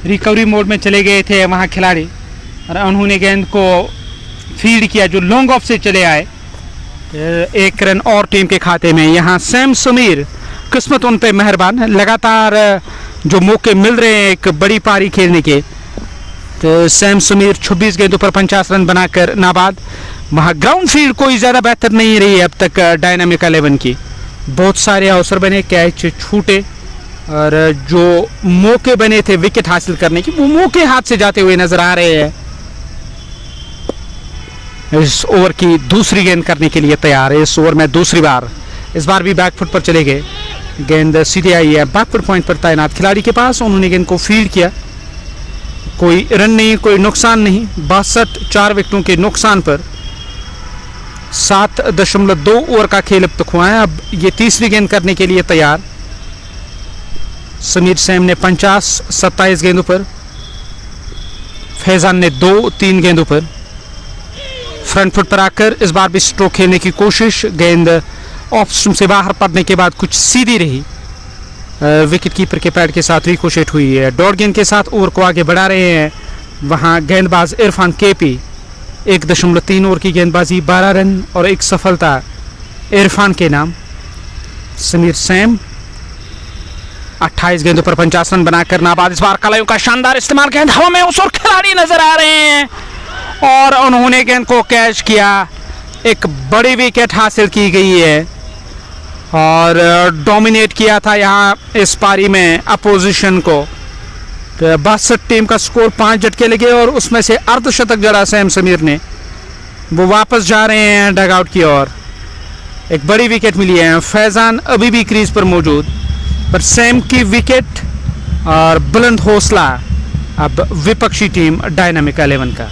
[SPEAKER 1] रिकवरी मोड में चले गए थे वहाँ खिलाड़ी और उन्होंने गेंद को फील्ड किया जो लॉन्ग ऑफ से चले आए। 1 रन और टीम के खाते में। यहाँ सैम समीर, किस्मत उन पे मेहरबान, लगातार जो मौके मिल रहे हैं एक बड़ी पारी खेलने के, तो सैम समीर 26 गेंदों पर 50 रन बनाकर नाबाद। वहाँ ग्राउंड फील्ड कोई ज़्यादा बेहतर नहीं रही है अब तक डायनामिक 11 की। बहुत सारे अवसर बने, कैच छूटे और जो मौके बने थे विकेट हासिल करने की, वो मौके हाथ से जाते हुए नजर आ रहे हैं। इस ओवर की दूसरी गेंद करने के लिए तैयार है। इस ओवर में दूसरी बार, इस बार भी बैकफुट पर चले गए, गेंद सीधे आई है बैकफुट पॉइंट पर तैनात खिलाड़ी के पास। उन्होंने गेंद को फील्ड किया, कोई रन नहीं, कोई नुकसान नहीं। 62 4 विकेटों के नुकसान पर 7.2 ओवर का खेल अब तक हुआ है। अब ये तीसरी गेंद करने के लिए तैयार। समीर सैम ने 50 27 गेंदों पर, फैजान ने 2-3 गेंदों पर। फ्रंट फुट पर आकर इस बार भी स्ट्रोक खेलने की कोशिश, गेंद ऑफ स्टंप से बाहर पड़ने के बाद कुछ सीधी रही। विकेट कीपर के पैड के साथ रिकोशेट हुई है। डॉट गेंद के साथ ओवर को आगे बढ़ा रहे हैं वहां गेंदबाज इरफान केपी। 1.3 ओवर की गेंदबाजी, 12 रन और 1 सफलता इरफान के नाम। समीर सैम 28 गेंदों पर 50 रन बनाकर नाबाद। इस बार कलाइयों का शानदार इस्तेमाल, गेंद हवा में, उस और खिलाड़ी नजर आ रहे हैं और उन्होंने गेंद को कैच किया। एक बड़ी विकेट हासिल की गई है और डोमिनेट किया था यहाँ इस पारी में अपोजिशन को। 62 टीम का स्कोर, 5 झटके लगे और उसमें से अर्धशतक जड़ा सैम समीर ने। वो वापस जा रहे हैं डगआउट की ओर। एक बड़ी विकेट मिली है। फैजान अभी भी क्रीज पर मौजूद, पर सैम की विकेट और बुलंद हौसला अब विपक्षी टीम डायनामिक 11 का।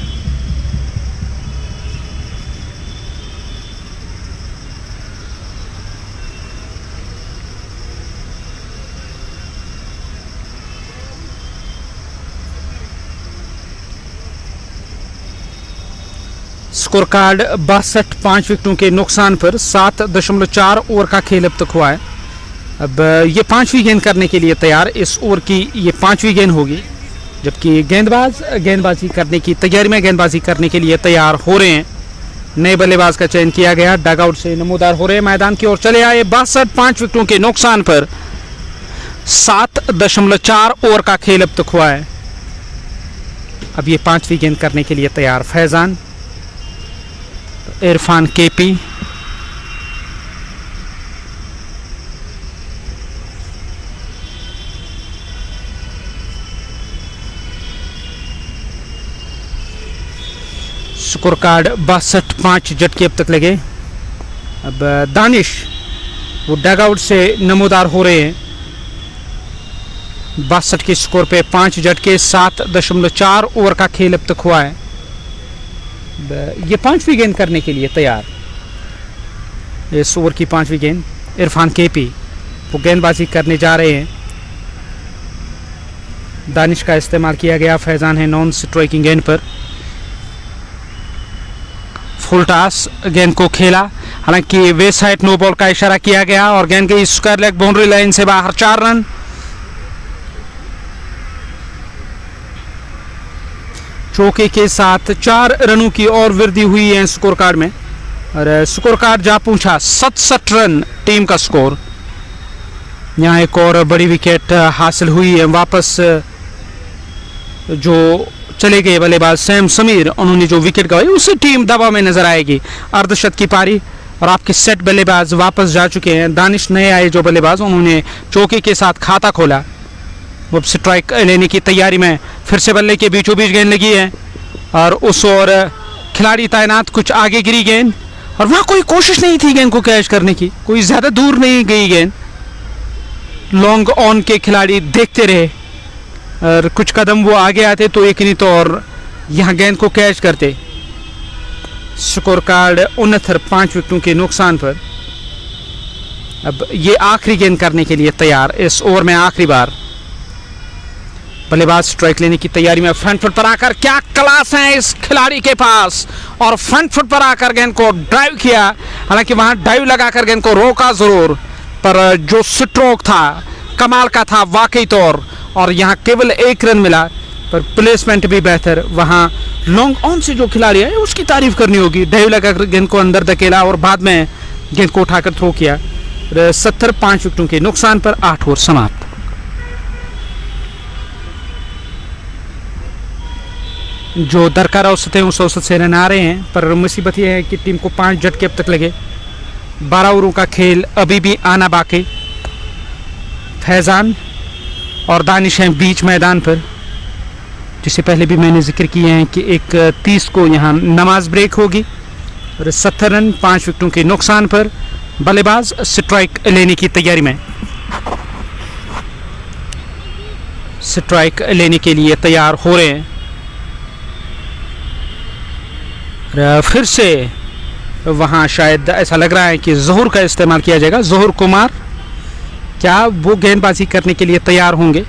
[SPEAKER 1] स्कोर कार्ड 62 5 विकेटों के नुकसान पर 7.4 ओवर का खेल अब तक हुआ है। अब ये 5वीं गेंद करने के लिए तैयार। इस ओवर की ये 5वीं गेंद होगी, जबकि गेंदबाज गेंदबाजी करने की तैयारी में, गेंदबाजी करने के लिए तैयार हो रहे हैं। नए बल्लेबाज का चयन किया गया, डगआउट से नमोदार हो रहे हैं, मैदान की ओर चले आए। 62 5 विकेटों के नुकसान पर 7.4 ओवर का खेल अब तक हुआ है। अब ये 5वीं गेंद करने के लिए तैयार। Faizan, Irfan KP, score card 62 5 झटके अब तक लगे। अब दानिश वो डगआउट से नमोदार हो रहे हैं। 62 के स्कोर पे 5 झटके, 7.4 ओवर का खेल अब तक हुआ है। ये 5वीं गेंद करने के लिए तैयार। इस ओवर की 5वीं गेंद। इरफान केपी वो गेंदबाजी करने जा रहे हैं। दानिश का इस्तेमाल किया गया। फैजान है नॉन स्ट्राइकिंग गेंद पर। फुल टॉस, गेंद को खेला, हालांकि वे साइड नो बॉल का इशारा किया गया और गेंद गई स्क्वायर लेग बाउंड्री लाइन से बाहर। 4 रन। चौके के साथ 4 रनों की और वृद्धि हुई है स्कोर कार्ड में और स्कोर कार्ड जा पहुंचा 67 रन टीम का स्कोर। यहाँ एक और बड़ी विकेट हासिल हुई है। वापस जो चले गए बल्लेबाज सैम समीर, उन्होंने जो विकेट गवाई उससे टीम दबाव में नजर आएगी। अर्धशत की पारी और आपके सेट बल्लेबाज वापस जा चुके हैं। दानिश नए आए जो बल्लेबाज, उन्होंने चौके के साथ खाता खोला। वो स्ट्राइक लेने की तैयारी में, फिर से बल्ले के बीचों बीच गेंद लगी है और उस और खिलाड़ी तैनात, कुछ आगे गिरी गेंद और वहाँ कोई कोशिश नहीं थी गेंद को कैच करने की, कोई ज़्यादा दूर नहीं गई गेंद। लॉन्ग ऑन के खिलाड़ी देखते रहे और कुछ कदम वो आगे आते तो एक नहीं तो और यहाँ गेंद को कैच करते। स्कोर कार्ड 69 5 विकेटों के नुकसान पर। अब ये आखिरी गेंद करने के लिए तैयार। इस ओवर में आखिरी बार बल्लेबाज स्ट्राइक लेने की तैयारी में, फ्रंट फुट पर आकर क्या क्लास है इस खिलाड़ी के पास, और फ्रंट फुट पर आकर गेंद को ड्राइव किया। हालांकि वहां ड्राइव लगाकर गेंद को रोका जरूर, पर जो स्ट्रोक था कमाल का था वाकई तौर, और यहां केवल 1 रन मिला, पर प्लेसमेंट भी बेहतर। वहां लॉन्ग ऑन से जो खिलाड़ी है उसकी तारीफ करनी होगी, ड्राइव लगाकर गेंद को अंदर धकेला और बाद में गेंद को उठाकर थ्रो किया। 70 5 विकेटों के नुकसान पर 8 ओवर समाप्त। जो दरकार औसत है उस औसत से रन आ रहे हैं, पर मुसीबत यह है कि टीम को 5 झटके अब तक लगे। 12 ओवरों का खेल अभी भी आना बाकी। फैजान और दानिश हैं बीच मैदान पर, जिसे पहले भी मैंने जिक्र किया है कि एक 30 को यहाँ नमाज ब्रेक होगी। और 70 रन 5 विकेटों के नुकसान पर बल्लेबाज स्ट्राइक लेने की तैयारी में, स्ट्राइक लेने के लिए तैयार हो रहे हैं। फिर से वहां शायद ऐसा लग रहा है कि ज़ोहर का इस्तेमाल किया जाएगा। ज़ोहर कुमार, क्या वो गेंदबाजी करने के लिए तैयार होंगे?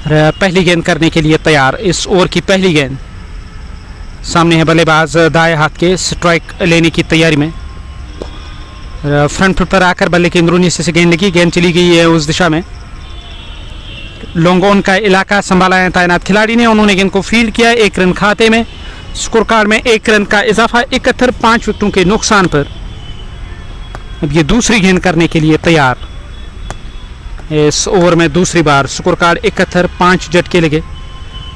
[SPEAKER 1] पहली गेंद करने के लिए तैयार, इस ओवर की पहली गेंद। सामने है बल्लेबाज दाएं हाथ के, स्ट्राइक लेने की तैयारी में। फ्रंट फुट पर आकर बल्ले के अंदरूनी हिस्से से गेंद लगी, गेंद चली गई है उस दिशा में। लॉन्ग ऑन का इलाका संभाला है तैनात खिलाड़ी ने, उन्होंने गेंद को फील्ड किया। 1 रन खाते में, स्कोर कार्ड में 1 रन का इजाफा। 71 5 विकेटों के नुकसान पर अब ये दूसरी गेंद करने के लिए तैयार। इस ओवर में दूसरी बार स्कोर कार्ड 71 5 झटके लगे।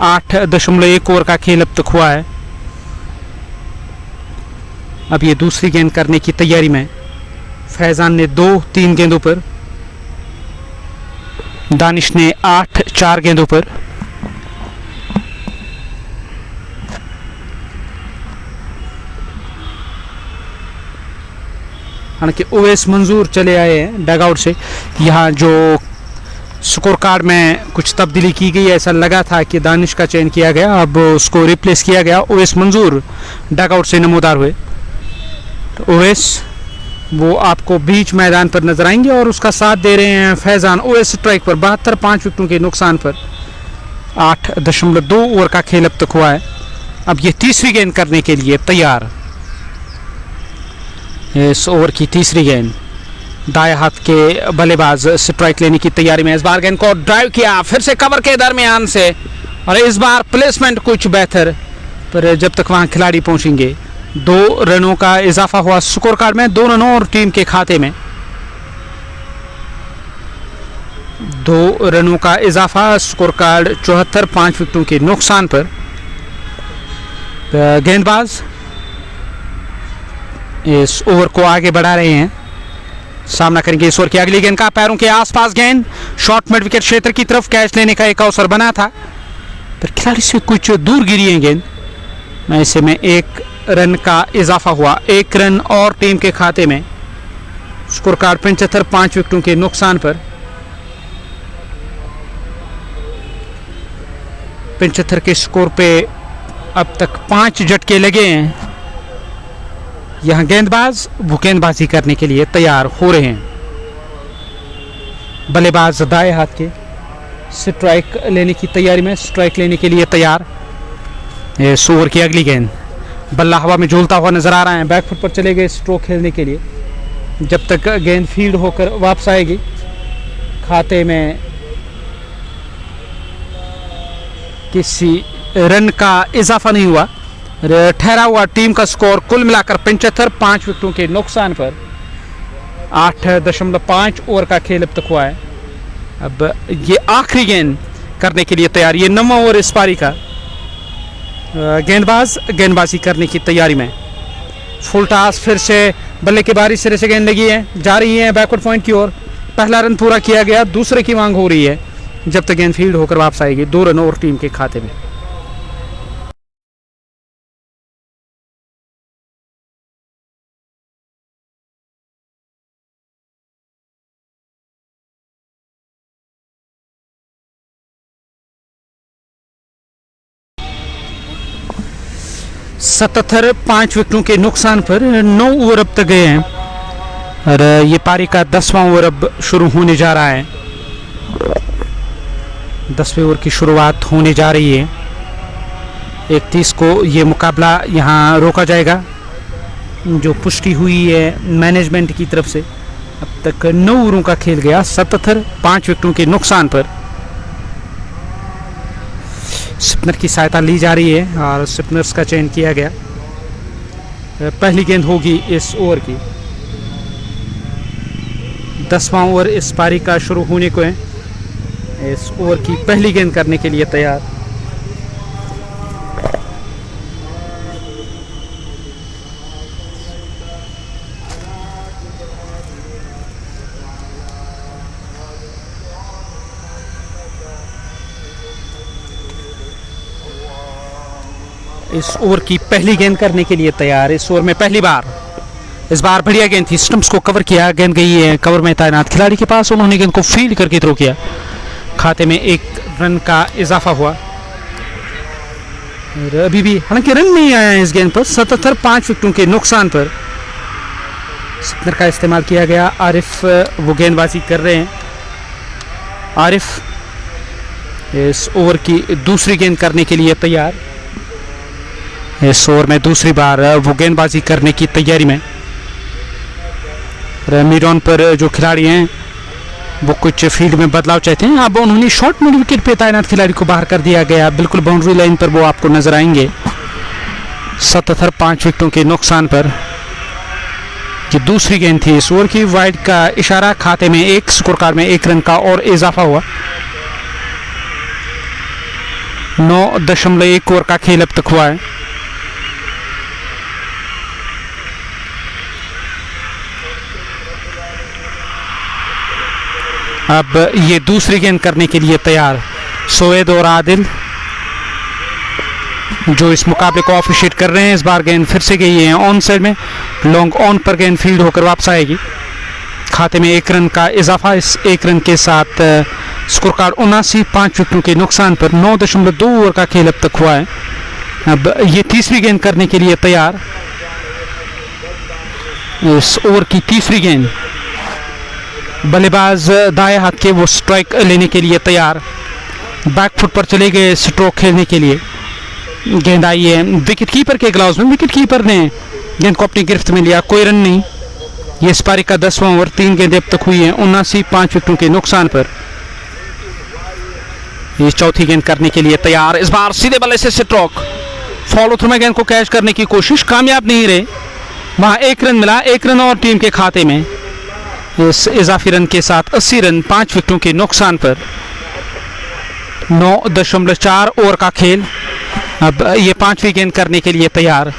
[SPEAKER 1] 8.1 ओवर का खेल अब तक हुआ है। अब ये दूसरी गेंद करने की तैयारी में। फैजान ने 2-3 गेंदों पर, दानिश ने 8-4 गेंदों पर। हालांकि ओवैस मंजूर चले आए हैं डगआउट से। यहाँ जो स्कोर कार्ड में कुछ तब्दीली की गई, ऐसा लगा था कि दानिश का चयन किया गया, अब उसको रिप्लेस किया गया। ओवैस मंजूर डगआउट से नमोदार हुए। तो ओवैस वो आपको बीच मैदान पर नजर आएंगे और उसका साथ दे रहे हैं फैजान। ओवैस स्ट्राइक पर 72 5 विकेटों के नुकसान पर। 8.2 ओवर का खेल अब तक हुआ है। अब ये तीसरी गेंद करने के लिए तैयार। इस ओवर की तीसरी गेंद, दाएं हाथ के बल्लेबाज स्ट्राइक लेने की तैयारी में। इस बार गेंद को ड्राइव किया, फिर से कवर के दरमियान से, और इस बार प्लेसमेंट कुछ बेहतर, पर जब तक वहां खिलाड़ी पहुंचेंगे। 2 रनों का इजाफा हुआ स्कोर कार्ड में, 2 रनों और टीम के खाते में 2 रनों का इजाफा। स्कोर कार्ड 74 5 विकेटों के नुकसान पर। गेंदबाज इस ओवर को आगे बढ़ा रहे हैं, सामना करेंगे इस ओवर की अगली गेंद का। पैरों के आसपास गेंद, शॉर्ट मिड विकेट क्षेत्र की तरफ कैच लेने का एक अवसर बना था, पर खिलाड़ी से कुछ दूर गिरी है गेंद। ऐसे में 1 रन का इजाफा हुआ, 1 रन और टीम के खाते में। स्कोर कार्ड 75 5 विकेटों के नुकसान पर। 75 के स्कोर पे अब तक 5 झटके लगे हैं। यहां गेंदबाज वो गेंदबाजी करने के लिए तैयार हो रहे हैं। बल्लेबाज दाएं हाथ के, स्ट्राइक लेने की तैयारी में, स्ट्राइक लेने के लिए तैयार। इस ओवर की अगली गेंद, बल्ला हवा में झूलता हुआ नजर आ रहा है। बैकफुट पर चले गए स्ट्रोक खेलने के लिए। जब तक गेंद फील्ड होकर वापस आएगी, खाते में किसी रन का इजाफा नहीं हुआ। ठहरा हुआ टीम का स्कोर कुल मिलाकर 75 5 विकेटों के नुकसान पर। 8.5 ओवर का खेल अब तक हुआ है। अब ये आखिरी गेंद करने के लिए तैयार। ये 9वां ओवर इस पारी का। गेंदबाज गेंदबाजी करने की तैयारी में। फुल टॉस, फिर से बल्ले के बाहरी सिरे से गेंद लगी है, जा रही है बैकवर्ड पॉइंट की ओर। पहला रन पूरा किया गया, दूसरे की मांग हो रही है। जब तक गेंद फील्ड होकर वापस आएगी, 2 रन और टीम के खाते में। सतहत्तर 5 विकेटों के नुकसान पर 9 ओवर अब तक गए हैं और ये पारी का 10वां ओवर अब शुरू होने जा रहा है। 10वें ओवर की शुरुआत होने जा रही है। 31 को ये मुकाबला यहाँ रोका जाएगा, जो पुष्टि हुई है मैनेजमेंट की तरफ से। अब तक 9 ओवरों का खेल गया, 77, 5 विकेटों के नुकसान पर। स्पिनर की सहायता ली जा रही है और स्पिनर्स का चयन किया गया। पहली गेंद होगी इस ओवर की। 10वां ओवर इस पारी का शुरू होने को है। इस ओवर की पहली गेंद करने के लिए तैयार। इस ओवर की पहली गेंद करने के लिए तैयार। इस ओवर में पहली बार, इस बार बढ़िया गेंद थी, स्टंप्स को कवर किया, गेंद गई है कवर में तैनात खिलाड़ी के पास। उन्होंने गेंद को फील्ड करके थ्रो किया, खाते में 1 रन का इजाफा हुआ। और अभी भी हालांकि रन नहीं आया है इस गेंद पर। 77, 5 विकेटों के नुकसान पर स्पिनर का इस्तेमाल किया गया। आरिफ वो गेंदबाजी कर रहे हैं। आरिफ इस ओवर की दूसरी गेंद करने के लिए तैयार। इस ओवर में दूसरी बार वो गेंदबाजी करने की तैयारी में। मिड ऑन पर जो खिलाड़ी हैं वो कुछ फील्ड में बदलाव चाहते हैं। अब उन्होंने शॉर्ट मिड विकेट पे तैनात खिलाड़ी को बाहर कर दिया गया, बिल्कुल बाउंड्री लाइन पर वो आपको नजर आएंगे। 77, 5 विकेटों के नुकसान पर ये दूसरी गेंद थी इस ओवर की। वाइड का इशारा, खाते में 1, स्कोर कार्ड में 1 रन का और इजाफा हुआ। 9.1 ओवर का खेल अब तक हुआ है। अब ये दूसरी गेंद करने के लिए तैयार। सोएद और आदिल जो इस मुकाबले को ऑफिशिएट कर रहे हैं। इस बार गेंद फिर से गई है ऑन साइड में, लॉन्ग ऑन पर गेंद फील्ड होकर वापस आएगी। खाते में 1 रन का इजाफा। इस 1 रन के साथ स्कोर कार्ड 79, 5 विकेटों के नुकसान पर। 9.2 ओवर का खेल अब तक हुआ है। अब ये तीसरी गेंद करने के लिए तैयार। इस ओवर की तीसरी गेंद, बल्लेबाज दाएं हाथ के वो स्ट्राइक लेने के लिए तैयार। बैक फुट पर चले गए स्ट्रोक खेलने के लिए। गेंद आई है विकेट कीपर के ग्लव्स में। विकेट कीपर ने गेंद को अपनी गिरफ्त में लिया, कोई रन नहीं। ये इस पारी का 10वां ओवर। 3 गेंदें अब तक हुई हैं, 79, 5 विकेटों के नुकसान पर। ये चौथी गेंद करने के लिए तैयार। इस बार सीधे बल्ले से स्ट्रोक, फॉलो थ्रू में गेंद को कैच करने की कोशिश, कामयाब नहीं रहे। वहां 1 रन मिला, 1 रन और टीम के खाते में। इस इजाफी रन के साथ 80 रन, 5 विकेटों के नुकसान पर। 9.4 ओवर का खेल। अब ये 5वीं गेंद करने के लिए तैयार।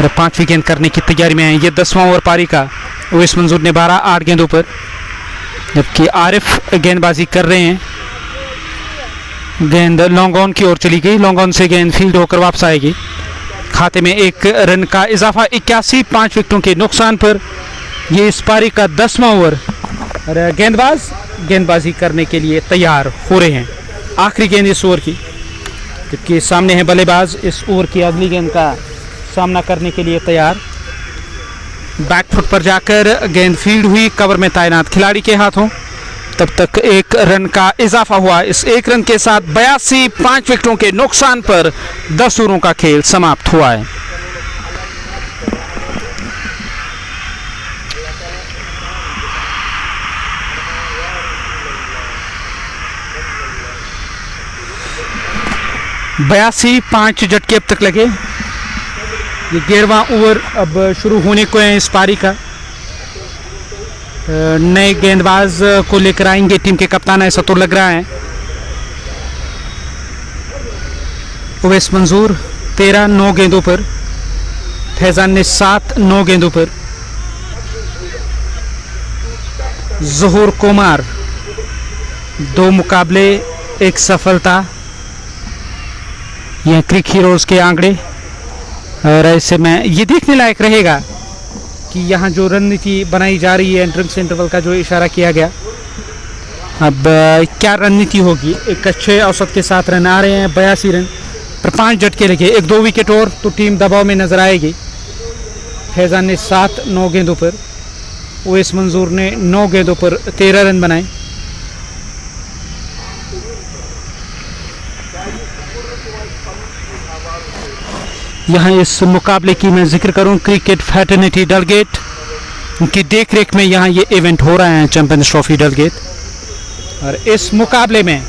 [SPEAKER 1] 5वीं गेंद करने की तैयारी में है। ये 10वां ओवर पारी का। उवैस मंजूर ने 12, 8 गेंदों पर, जबकि आरिफ गेंदबाजी कर रहे हैं। गेंद लॉन्ग ऑन की ओर चली गई, लॉन्ग ऑन से गेंद फील्ड होकर वापस आएगी। खाते में 1 रन का इजाफा। 81, 5 विकेटों के नुकसान पर। ये इस पारी का 10वां ओवर। गेंदबाज गेंदबाजी करने के लिए तैयार हो रहे हैं। आखिरी गेंद इस ओवर की, जबकि सामने है बल्लेबाज। इस ओवर की अगली गेंद का सामना करने के लिए तैयार। बैक फुट पर जाकर गेंद फील्ड हुई, कवर में तैनात खिलाड़ी के हाथों। तब तक 1 रन का इजाफा हुआ। इस 1 रन के साथ 82, 5 विकेटों के नुकसान पर 10 ओवरों का खेल समाप्त हुआ है। बयासी 5 झटके अब तक लगे। ये 11वां ओवर अब शुरू होने को है इस पारी का। नए गेंदबाज को लेकर आएंगे टीम के कप्तान, ऐसा तो लग रहा है। उवैस मंजूर 13, 9 गेंदों पर। फैजान ने 7, 9 गेंदों पर। ज़हूर कुमार 2 मुकाबले, 1 सफलता। यह क्रिक हीरोज के आंकड़े। और ऐसे में ये देखने लायक रहेगा कि यहाँ जो रणनीति बनाई जा रही है, एंट्रेंस इंटरवल का जो इशारा किया गया, अब क्या रणनीति होगी। एक अच्छे औसत के साथ रन आ रहे हैं, 82 रन पर 5 झटके लगे। 1-2 विकेट और तो टीम दबाव में नजर आएगी। फैजान ने 7, 9 गेंदों पर। उवैस मंजूर ने 9 गेंदों पर 13 रन बनाए। यहाँ इस मुकाबले की मैं जिक्र करूं, क्रिकेट फैटर्निटी डलगेट उनकी देख रेख में यहाँ ये इवेंट हो रहा है, चैंपियंस ट्रॉफी डलगेट। और इस मुकाबले में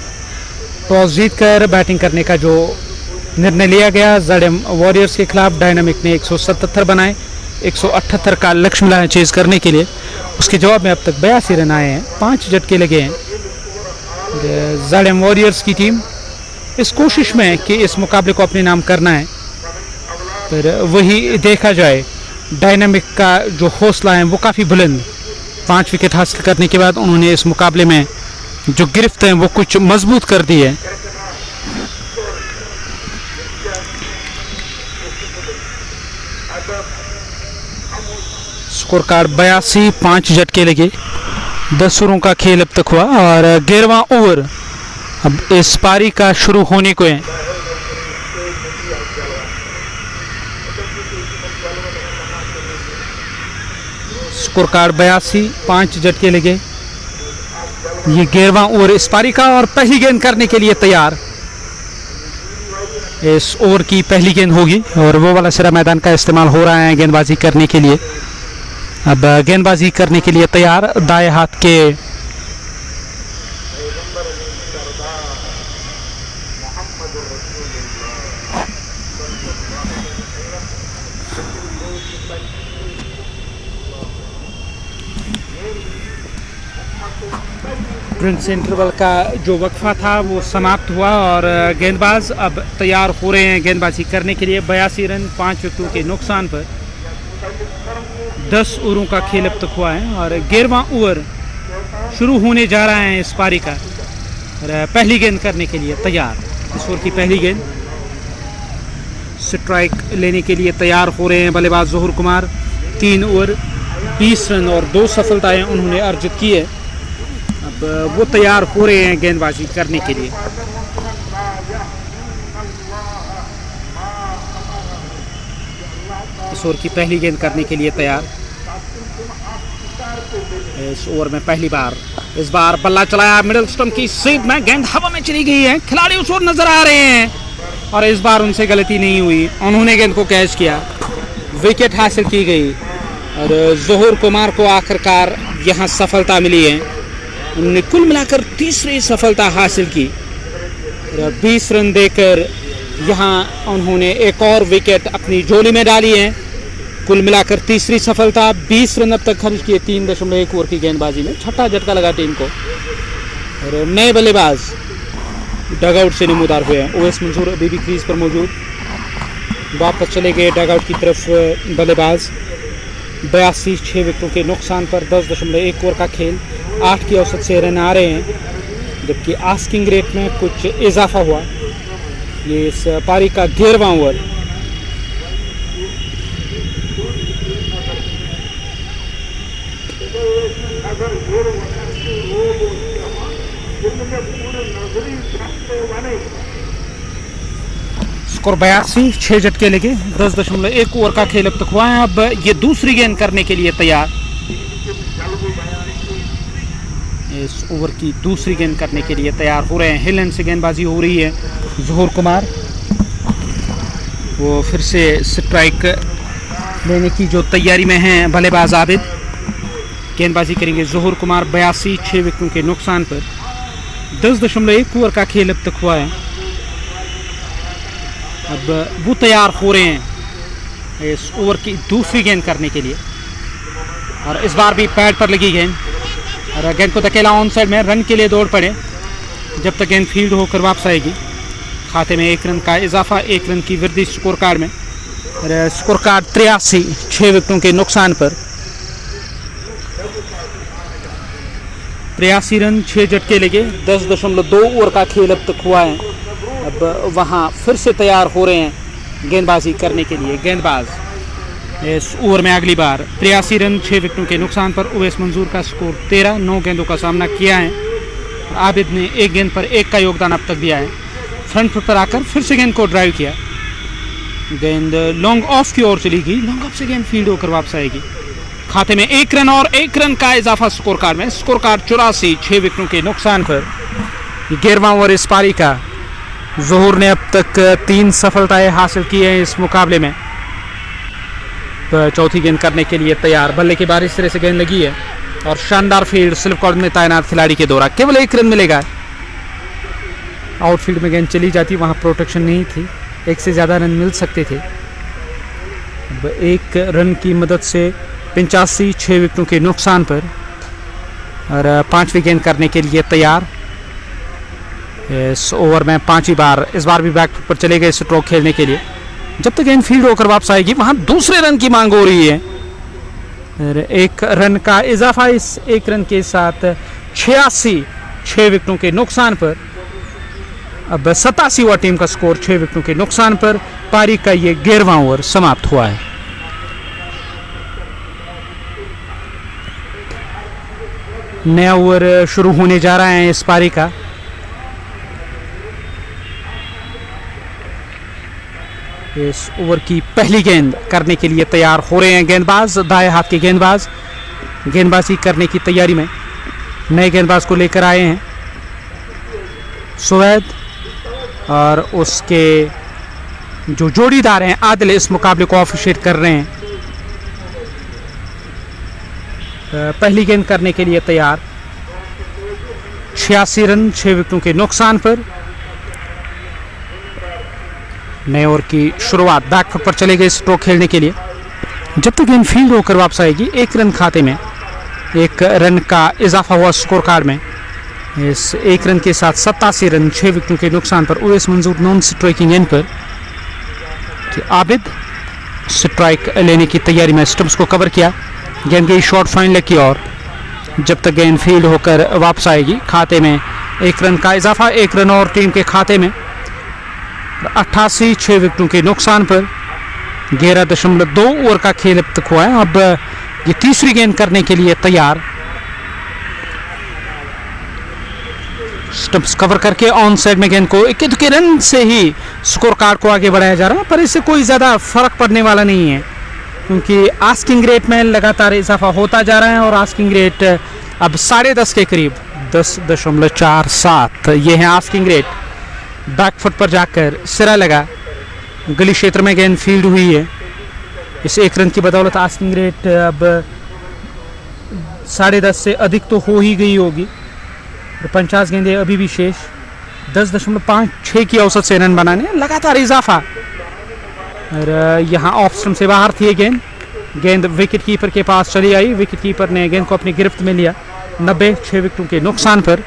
[SPEAKER 1] टॉस जीतकर बैटिंग करने का जो निर्णय लिया गया, ZM वॉरियर्स के खिलाफ डायनामिक ने 177 बनाए, 178 का लक्ष्य मिला है चेज करने के लिए। उसके जवाब में अब तक 82 रन आए हैं, 5 झटके लगे हैं। ZM वॉरियर्स की टीम इस कोशिश में कि इस मुकाबले को अपने नाम करना है, पर वही देखा जाए डायनामिक का जो हौसला है वो काफ़ी बुलंद। 5 विकेट हासिल करने के बाद उन्होंने इस मुकाबले में जो गिरफ्त है वो कुछ मजबूत कर दी है। स्कोर कार्ड 82, 5 झटके लगे, 10 ओवरों का खेल अब तक हुआ और 11वां ओवर अब इस पारी का शुरू होने को है। स्कोर कार्ड 82, 5 झटके लगे, ये 11वां ओवर इस पारी का और पहली गेंद करने के लिए तैयार। इस ओवर की पहली गेंद होगी और वो वाला सिरा मैदान का इस्तेमाल हो रहा है गेंदबाजी करने के लिए। अब गेंदबाजी करने के लिए तैयार दाएं हाथ के ड्रिंक्स इंटरवल का जो वक्फा था वो समाप्त हुआ और गेंदबाज अब तैयार हो रहे हैं गेंदबाजी करने के लिए। 82 रन 5 विकेटों के नुकसान पर 10 ओवरों का खेल अब तक हुआ है और 11वां ओवर शुरू होने जा रहा है इस पारी का। और पहली गेंद करने के लिए तैयार, इस ओवर की पहली गेंद, स्ट्राइक लेने के लिए तैयार हो रहे हैं बल्लेबाज ज़ोहर कुमार। 3 ओवर 20 रन और 2 सफलताएं उन्होंने अर्जित की है। अब वो तैयार हो रहे हैं गेंदबाजी करने के लिए। इस ओवर की पहली गेंद करने के लिए तैयार। इस ओवर में पहली बार इस बार बल्ला चलाया मिडिल स्टंप की सीध में, गेंद हवा में चली गई है, खिलाड़ी उस ओर नजर आ रहे हैं और इस बार उनसे गलती नहीं हुई, उन्होंने गेंद को कैच किया, विकेट हासिल की गई और ज़ोहर कुमार को आखिरकार यहां सफलता मिली है। उन्होंने कुल मिलाकर तीसरी सफलता हासिल की। 20 रन देकर यहां उन्होंने एक और विकेट अपनी झोली में डाली है। कुल मिलाकर तीसरी सफलता, 20 रन अब तक खर्च किए 3.1 ओवर की गेंदबाजी में। छठा झटका लगा टीम को और नए बल्लेबाज डगआउट से नमूदार हुए हैं। उवैस मंजूर अभी भी क्रीज पर मौजूद, वापस चले गए डगआउट की तरफ बल्लेबाज। 82, 6 विकेटों के नुकसान पर 10.1 ओवर का खेल, 8 की औसत से रन आ रहे हैं, जबकि आस्किंग रेट में कुछ इजाफा हुआ। ये इस पारी का 11वां ओवर। स्कोर 82, 6 झटके लगे, 10.1 ओवर का खेल अब तक हुआ है। अब ये दूसरी गेंद करने के लिए तैयार। इस ओवर की दूसरी गेंद करने के लिए तैयार हो रहे हैं। हिल एंड से गेंदबाजी हो रही है। ज़ोहर कुमार वो फिर से स्ट्राइक लेने की जो तैयारी में हैं बल्लेबाज आबिद। गेंदबाजी करेंगे ज़ोहर कुमार। 82, 6 विकेटों के नुकसान पर 10.1 ओवर का खेल अब तक हुआ है। अब वो तैयार हो रहे हैं इस ओवर की दूसरी गेंद करने के लिए और इस बार भी पैड पर लगी गेंद और गेंद को धकेला ऑन साइड में, रन के लिए दौड़ पड़े जब तक गेंद फील्ड होकर वापस आएगी। खाते में 1 रन का इजाफा, 1 रन की वृद्धि स्कोर कार्ड में। स्कोर कार्ड 83, 6 विकेटों के नुकसान पर 83 रन 6 झटके लगे, 10.2 ओवर का खेल अब तक हुआ है। अब वहाँ फिर से तैयार हो रहे हैं गेंदबाजी करने के लिए गेंदबाज। इस ओवर में अगली बार 83 रन 6 विकेटों के नुकसान पर उवैस मंजूर का स्कोर 13, 9 गेंदों का सामना किया है। आबिद ने 1 गेंद पर 1 का योगदान अब तक दिया है। फ्रंट फुट पर आकर फिर से गेंद को ड्राइव किया, गेंद लॉन्ग ऑफ की ओर चली गई, लॉन्ग ऑफ से गेंद फील्ड होकर वापस आएगी। खाते में 1 रन और 1 रन का इजाफा स्कोर कार्ड में। स्कोर कार्ड 84, 6 विकेटों के नुकसान पर। 11वां ओवर इस पारी का। ज़ोहर ने अब तक 3 सफलताएं हासिल की हैं इस मुकाबले में। तो चौथी गेंद करने के लिए तैयार। बल्ले की बारिश तरह से गेंद लगी है और शानदार फील्ड स्लिप कॉर्ड में तैनात खिलाड़ी के द्वारा। केवल 1 रन मिलेगा। आउटफील्ड में गेंद चली जाती, वहां प्रोटेक्शन नहीं थी, 1 से ज़्यादा रन मिल सकते थे। 1 रन की मदद से 85, 6 विकेटों के नुकसान पर। और 5वीं गेंद करने के लिए तैयार। इस ओवर में 5वीं बार, इस बार भी बैक पर चले गए स्ट्रोक खेलने के लिए। जब तक गेंद फील्ड होकर वापस आएगी वहां दूसरे रन की मांग हो रही है। 1 रन का इजाफा इस 1 रन के साथ 86, 6 विकेटों के नुकसान पर। अब 87वां टीम का स्कोर 6 विकेटों के नुकसान पर। पारी का ये 11वां ओवर समाप्त हुआ है। नया ओवर शुरू होने जा रहा है इस पारी का। इस ओवर की पहली गेंद करने के लिए तैयार हो रहे हैं गेंदबाज। दाएं हाथ के गेंदबाज गेंदबाजी करने की तैयारी में नए गेंदबाज को लेकर आए हैं सुवैद, और उसके जो जोड़ीदार हैं आदिल इस मुकाबले को ऑफिशिएट कर रहे हैं। पहली गेंद करने के लिए तैयार। 86 रन 6 विकेटों के नुकसान पर। नए ओवर की शुरुआत। बैकफुट पर चले गए स्ट्रोक खेलने के लिए। जब तक गेंद फील्ड होकर वापस आएगी 1 रन खाते में। 1 रन का इजाफा हुआ स्कोर कार्ड में। इस 1 रन के साथ 87 रन 6 विकेटों के नुकसान पर। उवैस मंजूर नॉन स्ट्राइकिंग एंड पर। आबिद स्ट्राइक लेने की तैयारी में स्टंप्स को कवर किया। गेंद गई शॉर्ट फाइन लेग की ओर। जब तक गेंद फील्ड होकर वापस आएगी खाते में 1 रन का इजाफा। 1 रन और टीम के खाते में। 88, 6 विकेटों के नुकसान पर। 11.2 ओवर का खेल अब तक हुआ है। अब ये तीसरी गेंद करने के लिए तैयार। स्टंप्स कवर करके ऑन साइड में गेंद को 1 के रन से ही स्कोर कार्ड को आगे बढ़ाया जा रहा है, पर इससे कोई ज़्यादा फर्क पड़ने वाला नहीं है क्योंकि आस्किंग रेट में लगातार इजाफा होता जा रहा है और आस्किंग रेट अब 10.5 के करीब 10.47 ये है आस्किंग रेट। बैकफुट पर जाकर सिरा लगा। गली क्षेत्र में गेंद फील्ड हुई है। इस 1 रन की बदौलत आस्किंग रेट अब 10.5 से अधिक तो हो ही गई होगी। 50 गेंदें अभी भी शेष। 10.56 की औसत से रन बनाने लगातार इजाफा। और यहाँ ऑफ स्टंप से बाहर थी गेंद। गेंद विकेट कीपर के पास चली आई। विकेट कीपर ने गेंद को अपनी गिरफ्त में लिया। 90, 6 विकेटों के नुकसान पर।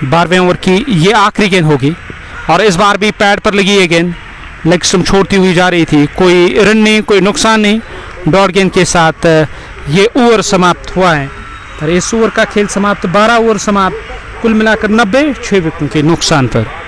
[SPEAKER 1] 12वें ओवर की ये आखिरी गेंद होगी और इस बार भी पैड पर लगी ये गेंद लेग स्टंप छोड़ती हुई जा रही थी। कोई रन नहीं, कोई नुकसान नहीं। डॉट गेंद के साथ ये ओवर समाप्त हुआ है और इस ओवर का खेल समाप्त। 12 ओवर समाप्त। कुल मिलाकर 90, 6 विकेटों के नुकसान पर।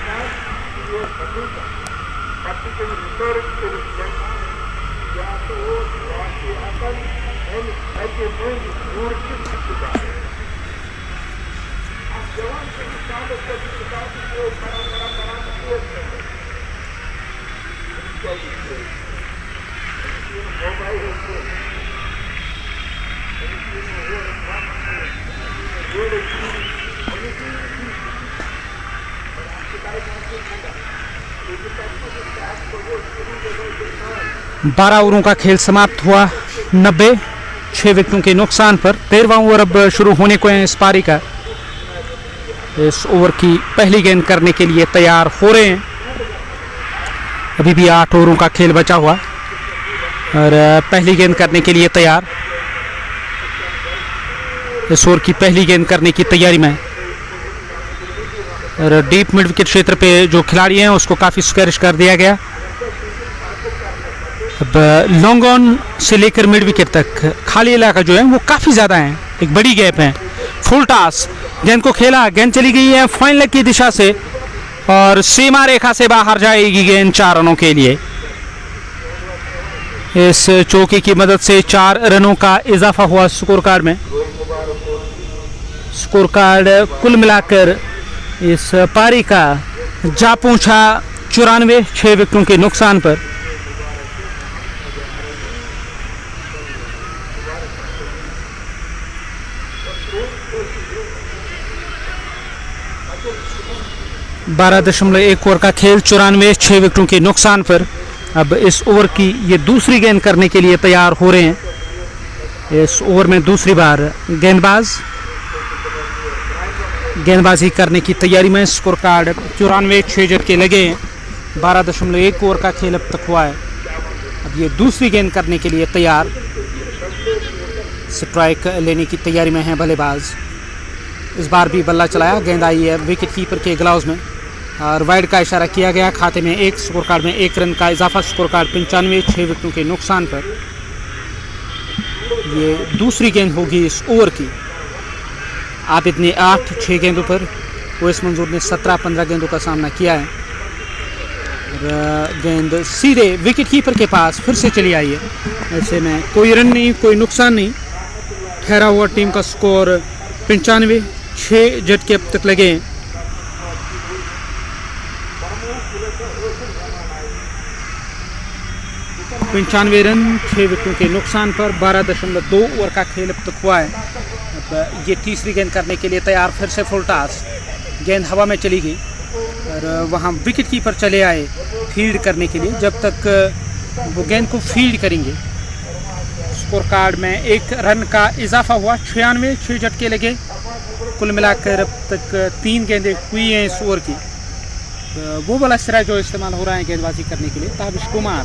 [SPEAKER 1] बारह ओवरों का खेल समाप्त हुआ। 90, 6 विकेटों के नुकसान पर। 13वां ओवर अब शुरू होने को है इस पारी का। इस ओवर की पहली गेंद करने के लिए तैयार हो रहे हैं। अभी भी 8 ओवरों का खेल बचा हुआ और पहली गेंद करने के लिए तैयार। इस ओवर की पहली गेंद करने की तैयारी में और डीप मिड विकेट क्षेत्र पे जो खिलाड़ी हैं उसको काफ़ी स्क्वैरिश कर दिया गया। अब लॉन्ग ऑन से लेकर मिड विकेट तक खाली इलाका जो है वो काफ़ी ज़्यादा है। एक बड़ी गैप है। फुल टॉस गेंद को खेला। गेंद चली गई है फाइन लेग की दिशा से और सीमा रेखा से बाहर जाएगी गेंद 4 रनों के लिए। इस चौके की मदद से 4 रनों का इजाफा हुआ स्कोर कार्ड में। स्कोर कार्ड कुल मिलाकर इस पारी का जा पहुंचा 94, 6 विकेटों के नुकसान पर। 12.1 ओवर का खेल 94 6 विकेटों के नुकसान पर अब इस ओवर की ये दूसरी गेंद करने के लिए तैयार हो रहे हैं। इस ओवर में दूसरी बार गेंदबाजी करने की तैयारी में। स्कोर कार्ड 94 6 झटके लगे हैं। 12.1 ओवर का खेल अब तक हुआ है। अब ये दूसरी गेंद करने के लिए तैयार, स्ट्राइक लेने की तैयारी में है बल्लेबाज। इस बार भी बल्ला चलाया, गेंद आई है विकेट कीपर के ग्लव्स में और वाइड का इशारा किया गया। खाते में एक, स्कोर कार्ड में 1 रन का इजाफा। स्कोर कार्ड 95 6 विकेटों के नुकसान पर। ये दूसरी गेंद होगी इस ओवर की। आबिद ने 8 6 गेंदों पर, ओवैस मंजूर ने 17 15 गेंदों का सामना किया है। और गेंद सीधे विकेट कीपर के पास फिर से चली आई है। ऐसे में कोई रन नहीं, कोई नुकसान नहीं। ठहरा हुआ टीम का स्कोर 95 6 झटके अब तक लगे हैं। पंचानवे रन 6 विकेटों के नुकसान पर। 12.2 ओवर का खेल अब तक हुआ है। अब ये तीसरी गेंद करने के लिए तैयार। फिर से फुल टॉस, गेंद हवा में चली गई और वहाँ विकेट कीपर चले आए फील्ड करने के लिए। जब तक वो गेंद को फील्ड करेंगे, स्कोर कार्ड में 1 रन का इजाफा हुआ। 96 6 झटके लगे। कुल मिलाकर अब तक 3 गेंदें हुई हैं इस ओवर की। वो वाला सिरा जो इस्तेमाल हो रहा है गेंदबाजी करने के लिए, ताबिश कुमार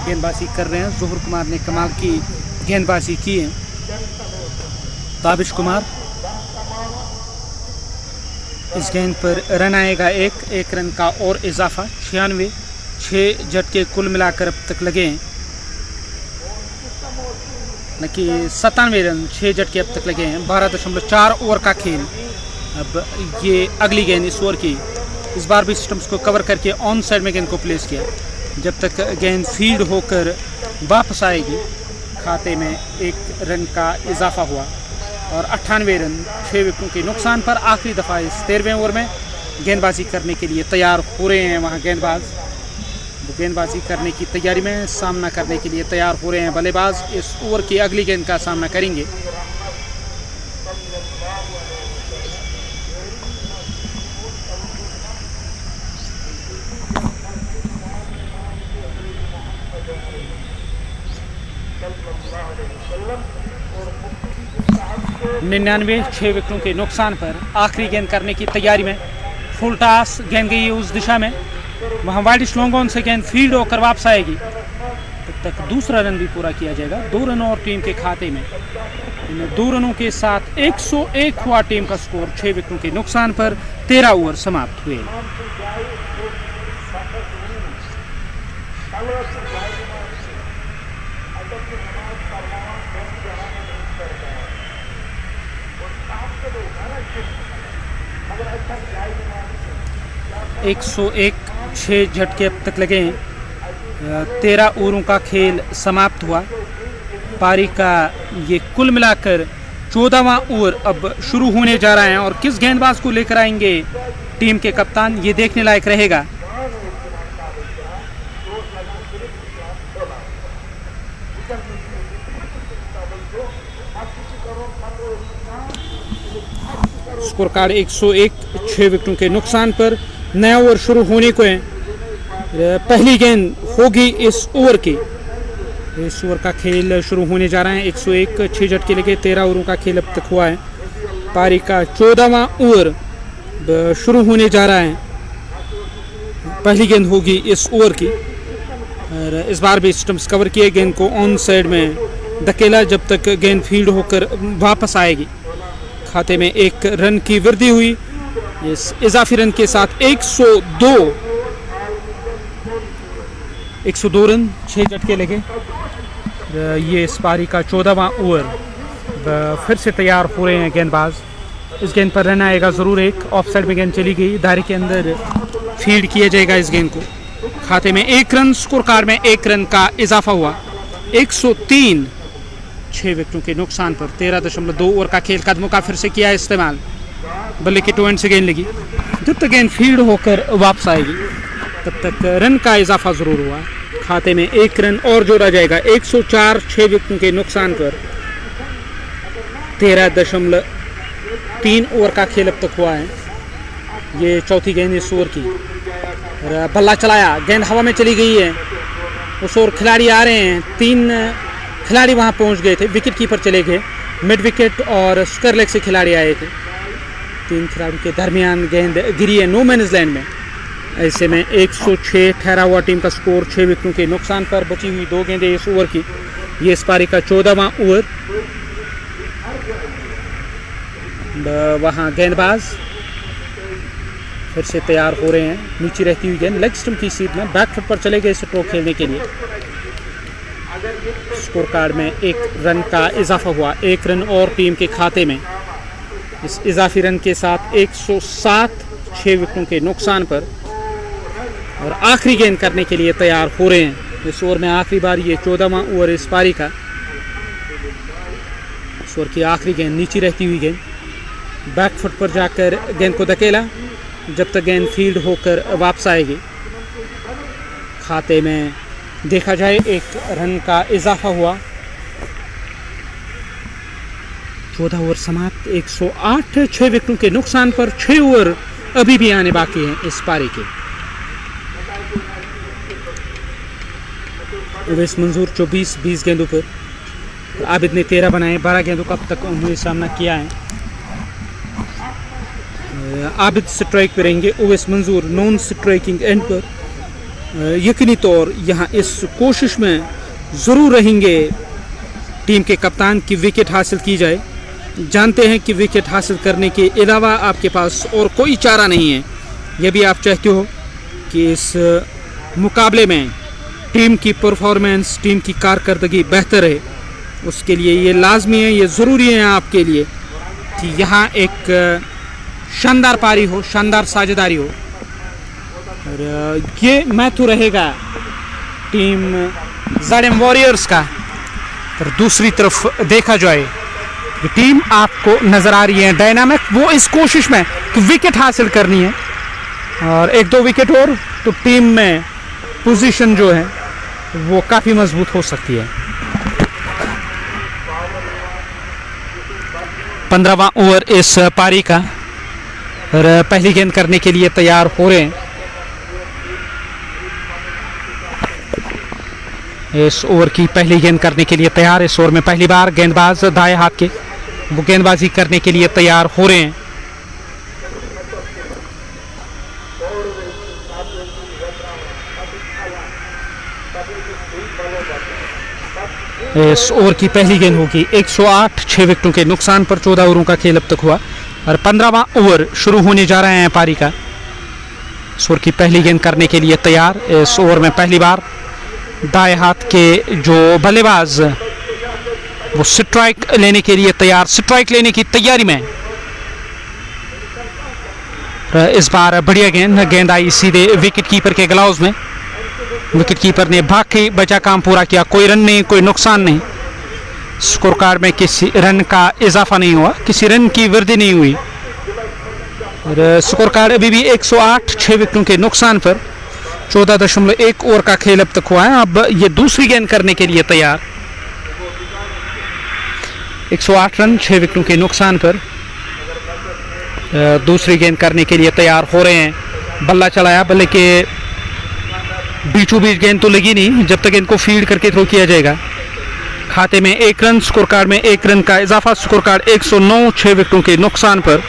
[SPEAKER 1] गेंदबाजी कर रहे हैं। ज़ोहर कुमार ने कमाल की गेंदबाजी की है। ताबिश कुमार, इस गेंद पर रन आएगा 1 रन का और इजाफा। 96 6 झटके कुल मिलाकर अब तक लगे हैं, न कि 97 रन 6 झटके अब तक लगे हैं। 12.4 ओवर का खेल। अब ये अगली गेंद इस ओवर की। इस बार भी सिस्टम्स को कवर करके ऑन साइड में गेंद को प्लेस किया। जब तक गेंद फील्ड होकर वापस आएगी, खाते में 1 रन का इजाफा हुआ और 98 रन 6 विकेटों के नुकसान पर। आखिरी दफ़ा इस 13वें ओवर में गेंदबाजी करने के लिए तैयार हो रहे हैं वहाँ गेंदबाज। गेंदबाजी करने की तैयारी में, सामना करने के लिए तैयार हो रहे हैं बल्लेबाज। इस ओवर की अगली गेंद का सामना करेंगे। निन्यानवे 6 विकेटों के नुकसान पर आखिरी गेंद करने की तैयारी में। फुल टॉस, गेंद गई है उस दिशा में, वहाँ वाइड स्लॉन्ग ऑन से गेंद फील्ड होकर वापस आएगी। तब तक दूसरा रन भी पूरा किया जाएगा। 2 रन और टीम के खाते में। इन 2 रनों के साथ 101 हुआ टीम का स्कोर 6 विकेटों के नुकसान पर। 13 ओवर समाप्त हुए। एक 101 6 झटके अब तक लगे हैं। 13 ओवरों का खेल समाप्त हुआ। पारी का ये कुल मिलाकर 14वां ओवर अब शुरू होने जा रहा है और किस गेंदबाज को लेकर आएंगे टीम के कप्तान, ये देखने लायक रहेगा। स्कोर कार्ड 101 6 विकेटों के नुकसान पर। नया ओवर शुरू होने को है। पहली गेंद होगी इस ओवर की। इस ओवर का खेल शुरू होने जा रहा है। 101 6 झटके लगे। 13 ओवरों का खेल अब तक हुआ है। पारी का 14वां ओवर शुरू होने जा रहा है। पहली गेंद होगी इस ओवर की और इस बार भी स्टंप्स कवर किए। गेंद को ऑन साइड में धकेला जब तक गेंद फील्ड होकर वापस आएगी। खाते में 1 रन की वृद्धि हुई। इस इजाफी रन के साथ 102 रन 6 झटके लगे। ये इस पारी का 14वां ओवर। फिर से तैयार हो रहे हैं गेंदबाज। इस गेंद पर रन आएगा ज़रूर। 1 ऑफ साइड में गेंद चली गई, दायरे के अंदर फील्ड किया जाएगा इस गेंद को। खाते में 1 रन, स्कोर कार्ड में 1 रन का इजाफा हुआ। 103 6 विकेटों के नुकसान पर। 13.2 ओवर का खेल। कदमों का फिर से किया इस्तेमाल। बल्ले के टू एंड से गेंद लगी। जब तक गेंद फील्ड होकर वापस आएगी तब तक रन का इजाफा ज़रूर हुआ। खाते में 1 रन और जोड़ा जाएगा। 104 6 विकेटों के नुकसान पर। 3 ओवर का खेल अब तक हुआ है। ये चौथी गेंद इस ओवर की, और बल्ला चलाया, गेंद हवा में चली गई है। उस ओर खिलाड़ी आ रहे हैं, 3 खिलाड़ी वहां पहुंच गए थे, विकेट कीपर चले गए, मिड विकेट और स्क्वायर लेग से खिलाड़ी आए थे। 3 खिलाड़ियों के दरमियान गेंद गिरी है नो मैनस लैंड में। ऐसे में 106 ठहरा हुआ टीम का स्कोर 6 विकेटों के नुकसान पर। बची हुई 2 गेंदें इस ओवर की। ये इस पारी का 14वां ओवर। वहाँ गेंदबाज फिर से तैयार हो रहे हैं। नीचे रहती हुई गेंद लेग स्टंप की सीध में बैक फुट पर चले गए स्ट्रोक खेलने के लिए। स्कोर कार्ड में 1 रन का इजाफा हुआ, 1 रन और टीम के खाते में। इस इजाफी रन के साथ 107 6 विकेटों के नुकसान पर, और आखिरी गेंद करने के लिए तैयार हो रहे हैं। इस ओवर में आखिरी बार, ये 14वां ओवर इस पारी का। इस ओवर की आखिरी गेंद नीचे रहती हुई गेंद, बैक फुट पर जाकर गेंद को धकेला जब तक गेंद फील्ड होकर वापस आएगी। खाते में देखा जाए 1 रन का इजाफा हुआ। 14 ओवर समाप्त, 108 6 विकेटों के नुकसान पर। 6 ओवर अभी भी आने बाकी हैं इस पारी के। उवैस मंजूर 24 गेंदों पर, आबिद ने 13 बनाए। 12 गेंदों का अब तक उन्होंने सामना किया है। आबिद स्ट्राइक पे रहेंगे, उवैस मंजूर नॉन स्ट्राइकिंग एंड पर। यकीनी तौर यहाँ इस कोशिश में ज़रूर रहेंगे टीम के कप्तान की विकेट हासिल की जाए। जानते हैं कि विकेट हासिल करने के अलावा आपके पास और कोई चारा नहीं है। यह भी आप चाहते हो कि इस मुकाबले में टीम की परफॉर्मेंस, टीम की कारकर्दगी बेहतर है। उसके लिए ये लाजमी है, ये ज़रूरी है आपके लिए कि यहाँ एक शानदार पारी हो, शानदार साझेदारी हो। और ये मैच रहेगा टीम ज़ालिम वॉरियर्स का। पर दूसरी तरफ देखा जाए कि टीम आपको नज़र आ रही है डायनामिक, वो इस कोशिश में कि विकेट हासिल करनी है, और 1-2 विकेट और तो टीम में पोजीशन जो है वो काफ़ी मजबूत हो सकती है। 15वां ओवर इस पारी का, और पहली गेंद करने के लिए तैयार हो रहे हैं। इस ओवर की पहली गेंद करने के लिए तैयार। इस ओवर में पहली बार गेंदबाज दाएं हाथ के, वो गेंदबाजी करने के लिए तैयार हो रहे हैं। इस ओवर की पहली गेंद होगी 108 6 विकेटों के नुकसान पर। 14 ओवरों का खेल अब तक हुआ, और 15वां ओवर शुरू होने जा रहे हैं पारी का। इस ओवर की पहली गेंद करने के लिए तैयार। इस ओवर में पहली बार दाएं हाथ के जो बल्लेबाज, वो स्ट्राइक लेने के लिए तैयार, स्ट्राइक लेने की तैयारी में। इस बार बढ़िया गेंद आई सीधे विकेट कीपर के ग्लव्स में। विकेट कीपर ने भाग के बचा काम पूरा किया। कोई रन नहीं, कोई नुकसान नहीं। स्कोर कार्ड में किसी रन का इजाफा नहीं हुआ, किसी रन की वृद्धि नहीं हुई, और स्कोर कार्ड अभी भी 108 6 विकेटों के नुकसान पर। 14.1 ओवर का खेल अब तक हुआ है। अब ये दूसरी गेंद करने के लिए तैयार। 108 रन 6 विकेटों के नुकसान पर दूसरी गेंद करने के लिए तैयार हो रहे हैं। बल्ला चलाया, बल्ले के बीचों बीच गेंद तो लगी नहीं जब तक इनको फील्ड करके थ्रो किया जाएगा। खाते में 1 रन, स्कोर कार्ड में 1 रन का इजाफा। स्कोर कार्ड 109 6 विकेटों के नुकसान पर।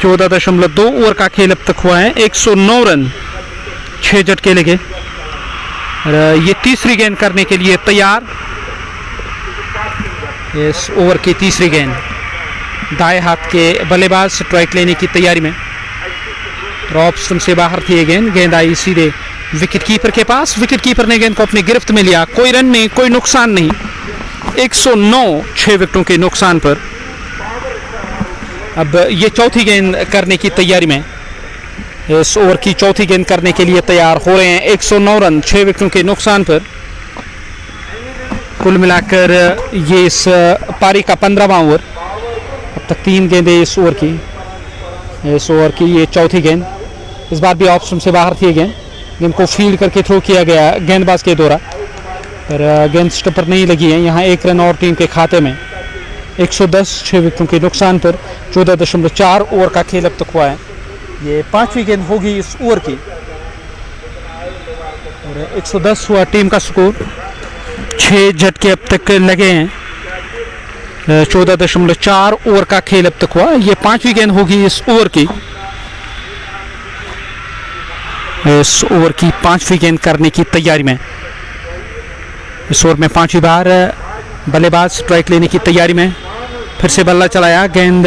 [SPEAKER 1] 14.2 ओवर का खेल अब तक हुआ है। 109 रन 6 झटके लगे, और ये तीसरी गेंद करने के लिए तैयार। इस ओवर की तीसरी गेंद दाएं हाथ के बल्लेबाज स्ट्राइक लेने की तैयारी में। ड्रॉप स्टंप से बाहर थी गेंद, गेंद आई सीधे विकेट कीपर के पास। विकेट कीपर ने गेंद को अपनी गिरफ्त में लिया। कोई रन नहीं, कोई नुकसान नहीं। 109 6 विकेटों के नुकसान पर। अब ये चौथी गेंद करने की तैयारी में। इस ओवर की चौथी गेंद करने के लिए तैयार हो रहे हैं। 109 रन 6 विकेटों के नुकसान पर। कुल मिलाकर ये इस पारी का 15वां ओवर। अब तक 3 गेंदें इस ओवर की। इस ओवर की ये चौथी गेंद, इस बार भी ऑफ स्टंप से बाहर थी गेंद को फील्ड करके थ्रो किया गया गेंदबाज के द्वारा, पर गेंद स्टंप पर नहीं लगी है। यहाँ 1 रन और टीम के खाते में। 110 6 विकेटों के नुकसान पर 14.4 ओवर का खेल अब तक हुआ है। ये 5वीं गेंद होगी इस ओवर की और 110 हुआ टीम का स्कोर। 6 झटके अब तक लगे हैं। 14.4 ओवर का खेल अब तक हुआ। ये 5वीं गेंद होगी इस ओवर की। इस ओवर की 5वीं गेंद करने की तैयारी में। इस ओवर में 5वीं बार बल्लेबाज स्ट्राइक लेने की तैयारी में। फिर से बल्ला चलाया, गेंद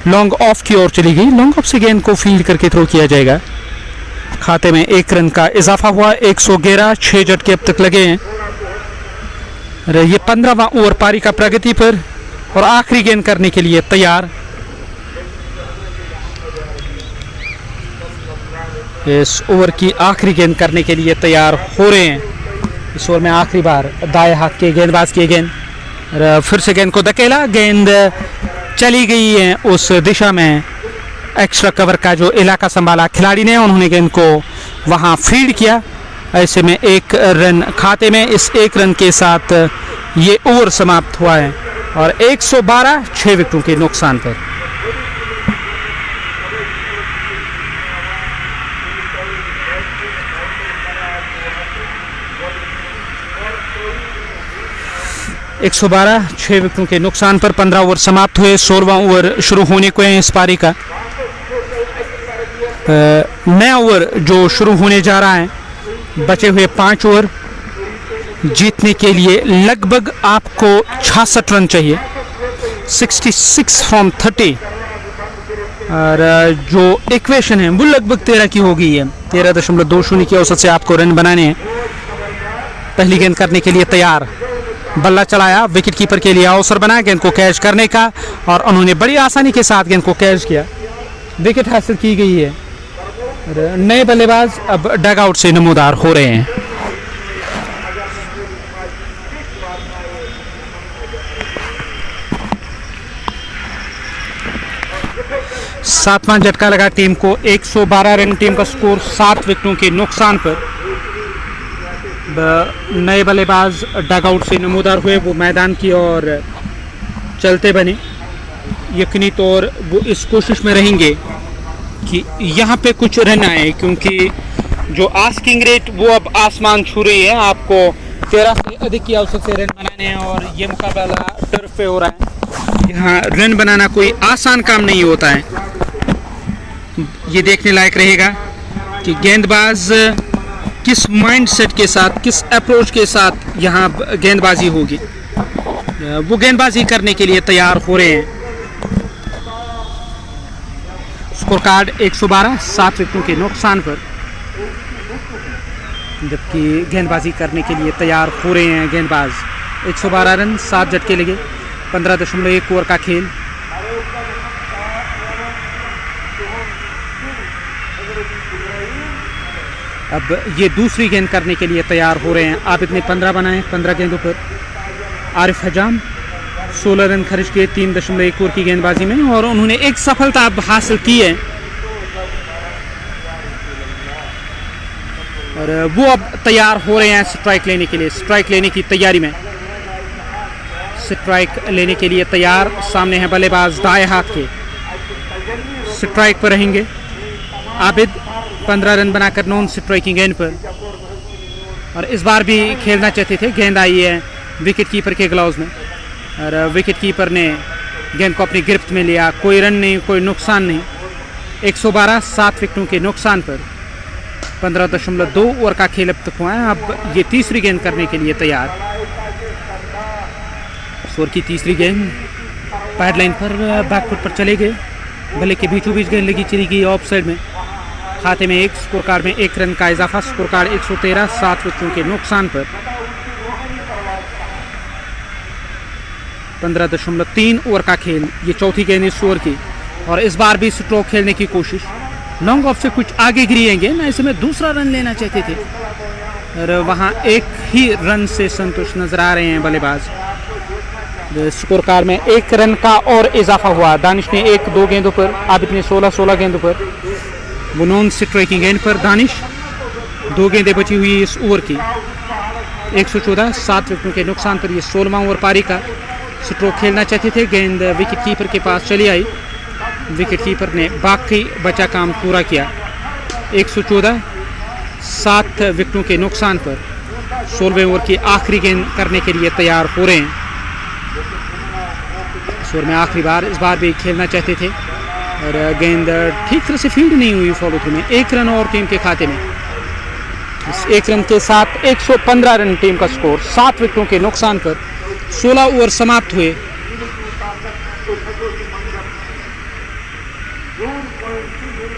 [SPEAKER 1] लॉन्ग ऑफ की ओर चली गई। लॉन्ग ऑफ से गेंद को फील्ड करके थ्रो किया जाएगा। खाते में 1 रन का इजाफा हुआ। 111 6 झटके अब तक लगे हैं। ये 15वां ओवर पारी का प्रगति पर और आखिरी गेंद करने के लिए तैयार। इस ओवर की आखिरी गेंद करने के लिए तैयार हो रहे हैं। इस ओवर में आखिरी बार दाएं हाथ के गेंदबाज की गेंद। फिर से गेंद को धकेला, गेंद चली गई है उस दिशा में। एक्स्ट्रा कवर का जो इलाका संभाला खिलाड़ी ने, उन्होंने गेंद को वहां फील्ड किया। ऐसे में 1 रन खाते में। इस 1 रन के साथ ये ओवर समाप्त हुआ है और 112 6 विकेटों के नुकसान पर। एक 6 विकेटों के नुकसान पर 15 ओवर समाप्त हुए। 16वां ओवर शुरू होने को है इस पारी का। नया ओवर जो शुरू होने जा रहा है। बचे हुए 5 ओवर जीतने के लिए लगभग आपको 66 रन चाहिए। 66 फ्रॉम 30 और जो इक्वेशन है वो लगभग 13 की हो गई है। 13.20 की औसत से आपको रन बनाने हैं। पहली गेंद करने के लिए तैयार, बल्ला चलाया, विकेट कीपर के लिए अवसर बना गेंद को कैच करने का और उन्होंने बड़ी आसानी के साथ गेंद को कैच किया। विकेट हासिल की गई है। नए बल्लेबाज अब डगआउट से नमूदार हो रहे हैं। सातवां झटका लगा टीम को। 112 रन टीम का स्कोर 7 विकेटों के नुकसान पर। नए बल्लेबाज डगआउट से नमूदार हुए, वो मैदान की ओर चलते बने। यकीनी तौर वो इस कोशिश में रहेंगे कि यहाँ पे कुछ रन आए, क्योंकि जो आस्किंग रेट वो अब आसमान छू रही है। आपको 13 से अधिक की औसत से रन बनाने हैं और ये मुकाबला टर्फ पे हो रहा है। यहाँ रन बनाना कोई आसान काम नहीं होता है। ये देखने लायक रहेगा कि गेंदबाज किस माइंडसेट के साथ, किस अप्रोच के साथ यहाँ गेंदबाजी होगी। वो गेंदबाजी करने के लिए तैयार हो रहे हैं। स्कोर कार्ड 112 7 विकेटों के नुकसान पर, जबकि गेंदबाजी करने के लिए तैयार हो रहे हैं गेंदबाज। 112 रन 7 झटके लगे। 15.1 ओवर का खेल। अब ये दूसरी गेंद करने के लिए तैयार हो रहे हैं। आबिद ने 15 बनाए 15 गेंदों पर। आरिफ हजाम 16 रन खर्च किए 3.1 ओवर की गेंदबाजी में और उन्होंने एक सफलता अब हासिल की है और वो अब तैयार हो रहे हैं स्ट्राइक लेने के लिए। स्ट्राइक लेने की तैयारी में, स्ट्राइक लेने के लिए तैयार। सामने है बल्लेबाज दाएं हाथ के, स्ट्राइक पर रहेंगे। आबिद 15 रन बनाकर नॉन स्ट्राइकिंग गेंद पर और इस बार भी खेलना चाहते थे। गेंद आई है विकेट कीपर के ग्लव्स में और विकेट कीपर ने गेंद को अपनी गिरफ्त में लिया। कोई रन नहीं, कोई नुकसान नहीं। 112 7 विकेटों के नुकसान पर 15.2 ओवर का खेल अब तक हुआ है। अब ये तीसरी गेंद करने के लिए तैयार। ओवर की तीसरी गेंद पैड लाइन पर बैकफुट पर चले गए। बल्ले के बीचों बीच गेंद लगी, चली गई ऑफ साइड में। खाते में 1, स्कोर कार्ड में 1 रन का इजाफा। स्कोर कार्ड 113 7 विकेटों के नुकसान पर। 15.3 ओवर का खेल। ये चौथी गेंद इस ओवर की और इस बार भी स्ट्रोक खेलने की कोशिश। लॉन्ग ऑफ से कुछ आगे गिरी है गेंद। ऐसे में दूसरा रन लेना चाहते थे और वहाँ एक ही रन से संतुष्ट नजर आ रहे हैं बल्लेबाज। स्कोर कार्ड में 1 रन का और इजाफा हुआ। दानिश ने 1-2 गेंदों पर, आबिद ने 16 गेंदों पर। वो नॉन स्ट्राइकिंग गेंद पर दानिश। 2 गेंदें बची हुई इस ओवर की। 114 7 विकेटों के नुकसान पर। ये 16वां ओवर पारी का। स्ट्रोक खेलना चाहते थे, गेंद विकेट कीपर के पास चली आई। विकेट कीपर ने बाकी बचा काम पूरा किया। 114, 7 विकेटों के नुकसान पर 16वें ओवर की आखिरी गेंद करने के लिए तैयार हो रहे हैं। इस ओवर में आखिरी बार इस बार भी खेलना चाहते थे और गेंद ठीक तरह से फील्ड नहीं हुई फॉलो थ्रू में। 1 रन और टीम के खाते में। इस 1 रन के साथ 115 रन टीम का स्कोर। 7 विकेटों के नुकसान पर 16 ओवर समाप्त हुए।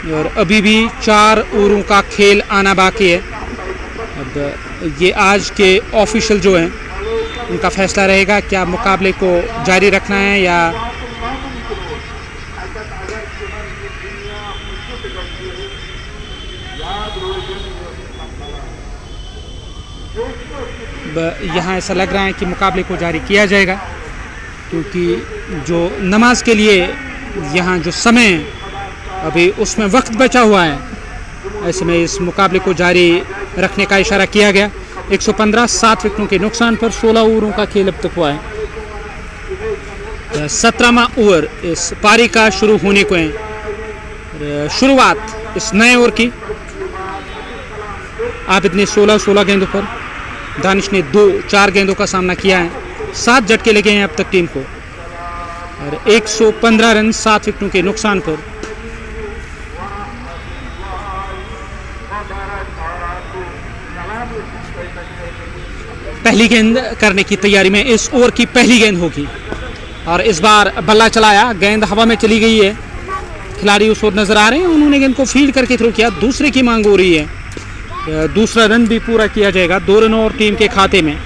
[SPEAKER 1] और अभी भी 4 ओवरों का खेल आना बाकी है। अब ये आज के ऑफिशियल जो हैं उनका फैसला रहेगा, क्या मुकाबले को जारी रखना है या यहाँ ऐसा लग रहा है कि मुकाबले को जारी किया जाएगा, क्योंकि जो नमाज के लिए यहाँ जो समय अभी उसमें वक्त बचा हुआ है, ऐसे में इस मुकाबले को जारी रखने का इशारा किया गया। 115, 7 विकेटों के नुकसान पर 16 ओवरों का खेल अब तक हुआ है। 17वां ओवर इस पारी का शुरू होने को है। शुरुआत इस नए ओवर की आबिद ने 16 गेंदों पर, दानिश ने 4 गेंदों का सामना किया है। 7 झटके लगे हैं अब तक टीम को और 115 रन 7 विकेटों के नुकसान पर। पहली गेंद करने की तैयारी में इस ओवर की पहली गेंद होगी और इस बार बल्ला चलाया, गेंद हवा में चली गई है। खिलाड़ी उस ओर नजर आ रहे हैं, उन्होंने गेंद को फील्ड करके थ्रो किया। दूसरे की मांग हो रही है, दूसरा रन भी पूरा किया जाएगा। 2 रन और टीम के खाते में।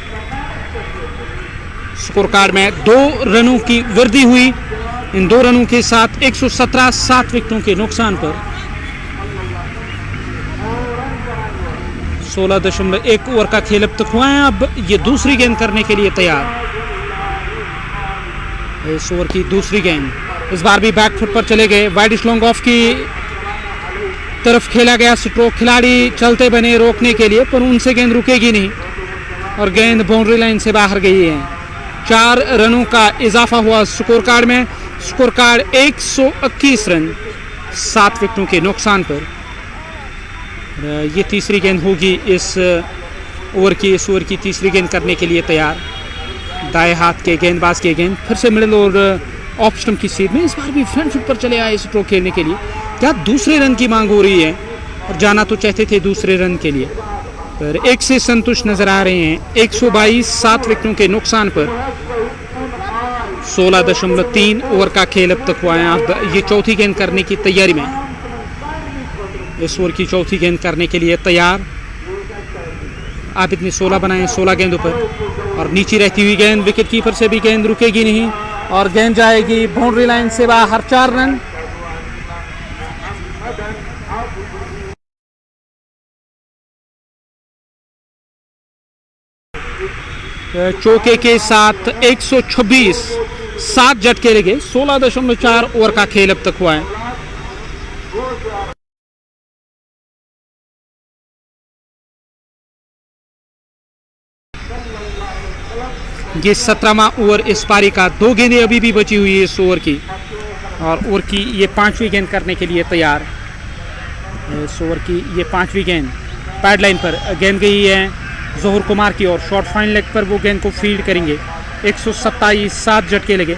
[SPEAKER 1] स्कोर कार्ड में 2 रनों की वृद्धि हुई। इन 2 रनों के साथ 117, 7 विकेटों के नुकसान पर 16.1 ओवर का खेल अब तक हुआ है। अब ये दूसरी गेंद करने के लिए तैयार। इस ओवर की दूसरी गेंद इस बार भी बैक फुट पर चले गए। वाइड लॉन्ग ऑफ की तरफ खेला गया स्ट्रोक। खिलाड़ी चलते बने रोकने के लिए, पर उनसे गेंद रुकेगी नहीं और गेंद बाउंड्री लाइन से बाहर गई है। 4 रनों का इजाफा हुआ स्कोर कार्ड में। स्कोर कार्ड 121 रन 7 विकेटों के नुकसान पर। ये तीसरी गेंद होगी इस ओवर की। इस ओवर की तीसरी गेंद करने के लिए तैयार। दाएं हाथ के गेंदबाज की गेंद फिर से मिडिल और ऑफ स्टंप की सीध में। इस बार भी फ्रंट फुट पर चले आए स्ट्रोक खेलने के लिए। क्या दूसरे रन की मांग हो रही है और जाना तो चाहते थे दूसरे रन के लिए, पर 1 से संतुष्ट नजर आ रहे हैं। 122, 7 विकेटों के नुकसान पर 16.3 ओवर का खेल अब तक हुआ है। अब ये चौथी गेंद करने की तैयारी में। इस ओवर की चौथी गेंद करने के लिए तैयार। आबिद ने 16 बनाए 16 गेंदों पर और नीचे रहती हुई गेंद विकेट कीपर से भी गेंद रुकेगी नहीं और गेंद जाएगी बाउंड्री लाइन से बाहर। 4 रन। चौके के साथ 126, 7 झटके लगे। 16.4 ओवर का खेल अब तक हुआ है। ये 17वां ओवर इस पारी का। 2 गेंदें अभी भी बची हुई है इस ओवर की और ओवर की ये 5वीं गेंद करने के लिए तैयार। इस ओवर की ये 5वीं गेंद पैड लाइन पर गेंद गई है जोहर कुमार की और शॉर्ट फाइन लेग पर वो गेंद को फील्ड करेंगे। 127, 7 झटके लगे।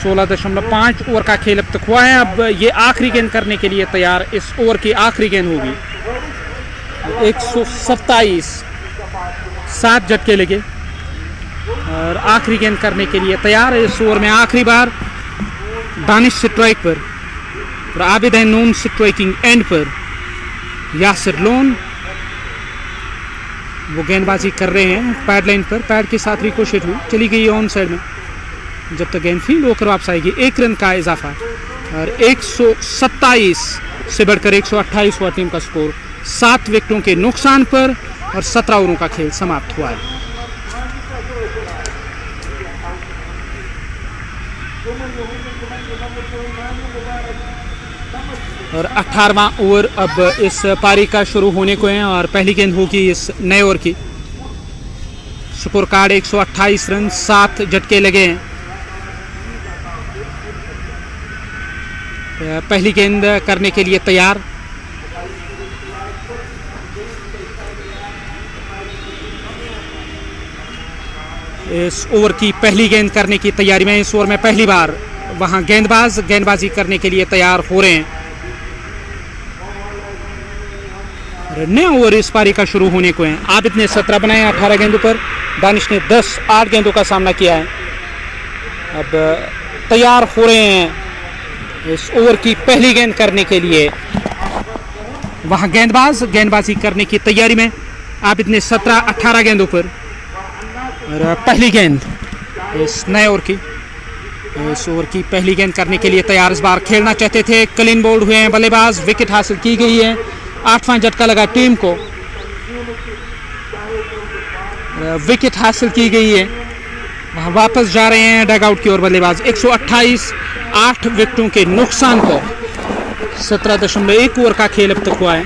[SPEAKER 1] 16.5 ओवर का खेल अब तक हुआ है। अब ये आखिरी गेंद करने के लिए तैयार। इस ओवर की आखिरी गेंद होगी। 127, 7 झटके लगे और आखिरी गेंद करने के लिए तैयार है। इस ओवर में आखिरी बार दानिश स्ट्राइक पर और आबिद है नॉन स्ट्राइकिंग एंड पर। यासिर लोन वो गेंदबाजी कर रहे हैं पैड लाइन पर। पैड के साथ रिकोशेट हुई, चली गई ऑन साइड में। जब तक गेंद फील्ड होकर वापस आएगी 1 रन का इजाफा और 127 से बढ़कर 128 हुआ टीम का स्कोर। 7 विकेटों के नुकसान पर और 17 ओवरों का खेल समाप्त हुआ है। और 18वां ओवर अब इस पारी का शुरू होने को है और पहली गेंद होगी इस नए ओवर की। स्कोर कार्ड 128 रन 7 झटके लगे हैं। पहली गेंद करने के लिए तैयार। इस ओवर की पहली गेंद करने की तैयारी में, इस ओवर में पहली बार वहां गेंदबाज गेंदबाजी करने के लिए तैयार हो रहे हैं। नया ओवर इस पारी का शुरू होने को है। आबिद ने 17 बनाए 18 गेंदों पर, दानिश ने 8 गेंदों का सामना किया है। अब तैयार हो रहे हैं इस ओवर की पहली गेंद करने के लिए। वहां गेंदबाज गेंदबाजी करने की तैयारी में, आबिद ने 17-18 गेंदों पर, और पहली गेंद इस नए ओवर की, इस ओवर की पहली गेंद करने के लिए तैयार। इस बार खेलना चाहते थे, क्लीन बोल्ड हुए हैं बल्लेबाज, विकेट हासिल की गई है। 8वां झटका लगा टीम को, विकेट हासिल की गई है। वहां वापस जा रहे हैं डगआउट की ओर बल्लेबाज। 128, 8 विकेटों के नुकसान पर 17.1 ओवर का खेल अब तक हुआ है।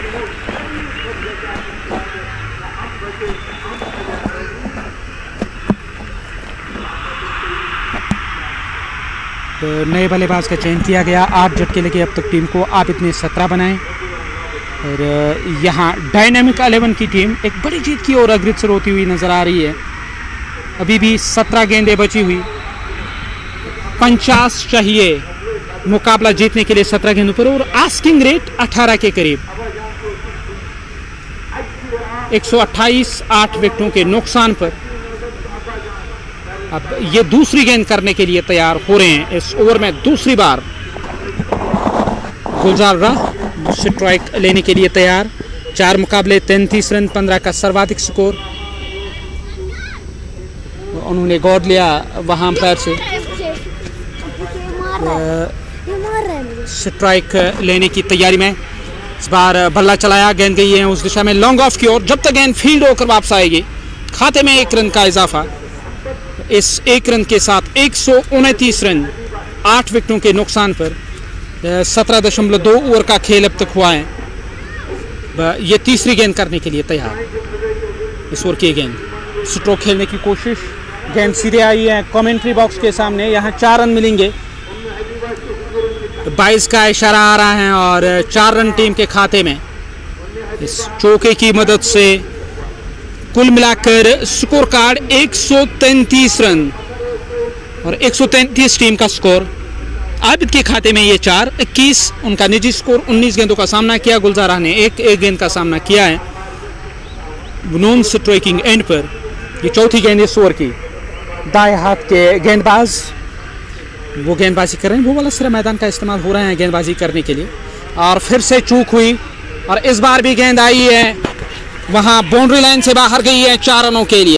[SPEAKER 1] तो नए बल्लेबाज का चयन किया गया। 8 झटके लगे अब तक टीम को। आबिद ने 17 बनाए, और यहाँ डायनामिक 11 की टीम एक बड़ी जीत की ओर अग्रसर होती हुई नजर आ रही है। अभी भी 17 गेंदें बची हुई, 50 चाहिए मुकाबला जीतने के लिए 17 गेंदों पर, और आस्किंग रेट 18 के करीब। 128, 8 विकेटों के नुकसान पर अब ये दूसरी गेंद करने के लिए तैयार हो रहे हैं। इस ओवर में दूसरी बार गुलजार रहा स्ट्राइक लेने के लिए तैयार। 4 मुकाबले 33 रन, 15 का सर्वाधिक स्कोर उन्होंने गौर लिया वहां अंपायर से। स्ट्राइक लेने की तैयारी में इस बार बल्ला चलाया, गेंद गई है उस दिशा में लॉन्ग ऑफ की ओर। जब तक गेंद फील्ड होकर वापस आएगी, खाते में 1 रन का इजाफा। इस 1 रन के साथ 129 रन 8 विकेटों के नुकसान पर 17.2 ओवर का खेल अब तक हुआ है। ये तीसरी गेंद करने के लिए तैयार। इस ओवर की गेंद, स्ट्रोक खेलने की कोशिश, गेंद सीधे आई है कमेंट्री बॉक्स के सामने। यहाँ 4 रन मिलेंगे, 22 का इशारा आ रहा है, और 4 रन टीम के खाते में। इस चौके की मदद से कुल मिलाकर स्कोर कार्ड 133 रन, और 133 टीम का स्कोर। आबिद के खाते में ये 4, 21 उनका निजी स्कोर। 19 गेंदों का सामना किया गुलजारा ने, एक गेंद का सामना किया है नॉन स्ट्राइकिंग एंड पर। ये चौथी गेंद इस ओवर की। दाएं हाथ के गेंदबाज वो गेंदबाजी कर रहे हैं, वो वाला सिरा मैदान का इस्तेमाल हो रहा है गेंदबाजी करने के लिए, और फिर से चूक हुई, और इस बार भी गेंद आई है वहां बाउंड्री लाइन से बाहर गई है 4 रनों के लिए।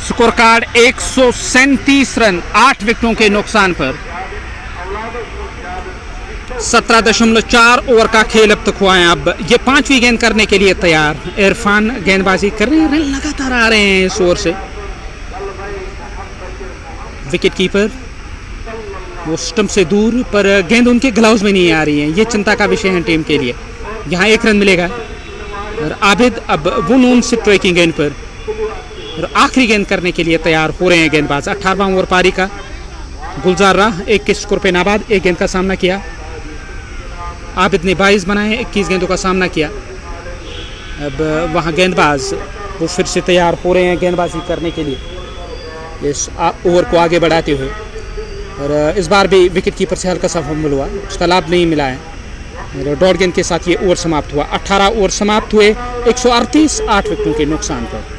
[SPEAKER 1] स्कोर कार्ड 137 रन 8 विकेटों के नुकसान पर 17.4 ओवर का खेल अब तक हुआ है। अब ये 5वीं गेंद करने के लिए तैयार। इरफान गेंदबाजी कर रहे हैं, रन लगातार आ रहे हैं इस ओवर से। विकेट कीपर वो स्टंप से दूर, पर गेंद उनके ग्लव्स में नहीं आ रही है। ये चिंता का विषय है टीम के लिए। यहाँ 1 रन मिलेगा, और आबिद अब वो नॉन स्ट्राइकिंग गेंद पर, और आखिरी गेंद करने के लिए तैयार हो रहे हैं गेंदबाज। 18वां ओवर पारी का। गुलजार रहा 1 के स्कोर पे नाबाद, 1 गेंद का सामना किया। आबिद ने 22 बनाए, 21 गेंदों का सामना किया। अब वहाँ गेंदबाज वो फिर से तैयार हो रहे हैं गेंदबाजी करने के लिए इस ओवर को आगे बढ़ाते हुए, और इस बार भी विकेट कीपर से हल्का सा फंबल हुआ, उसका लाभ नहीं मिला है। डॉट गेंद के साथ ये ओवर समाप्त हुआ। 18 ओवर समाप्त हुए 138 8 विकेटों के नुकसान पर।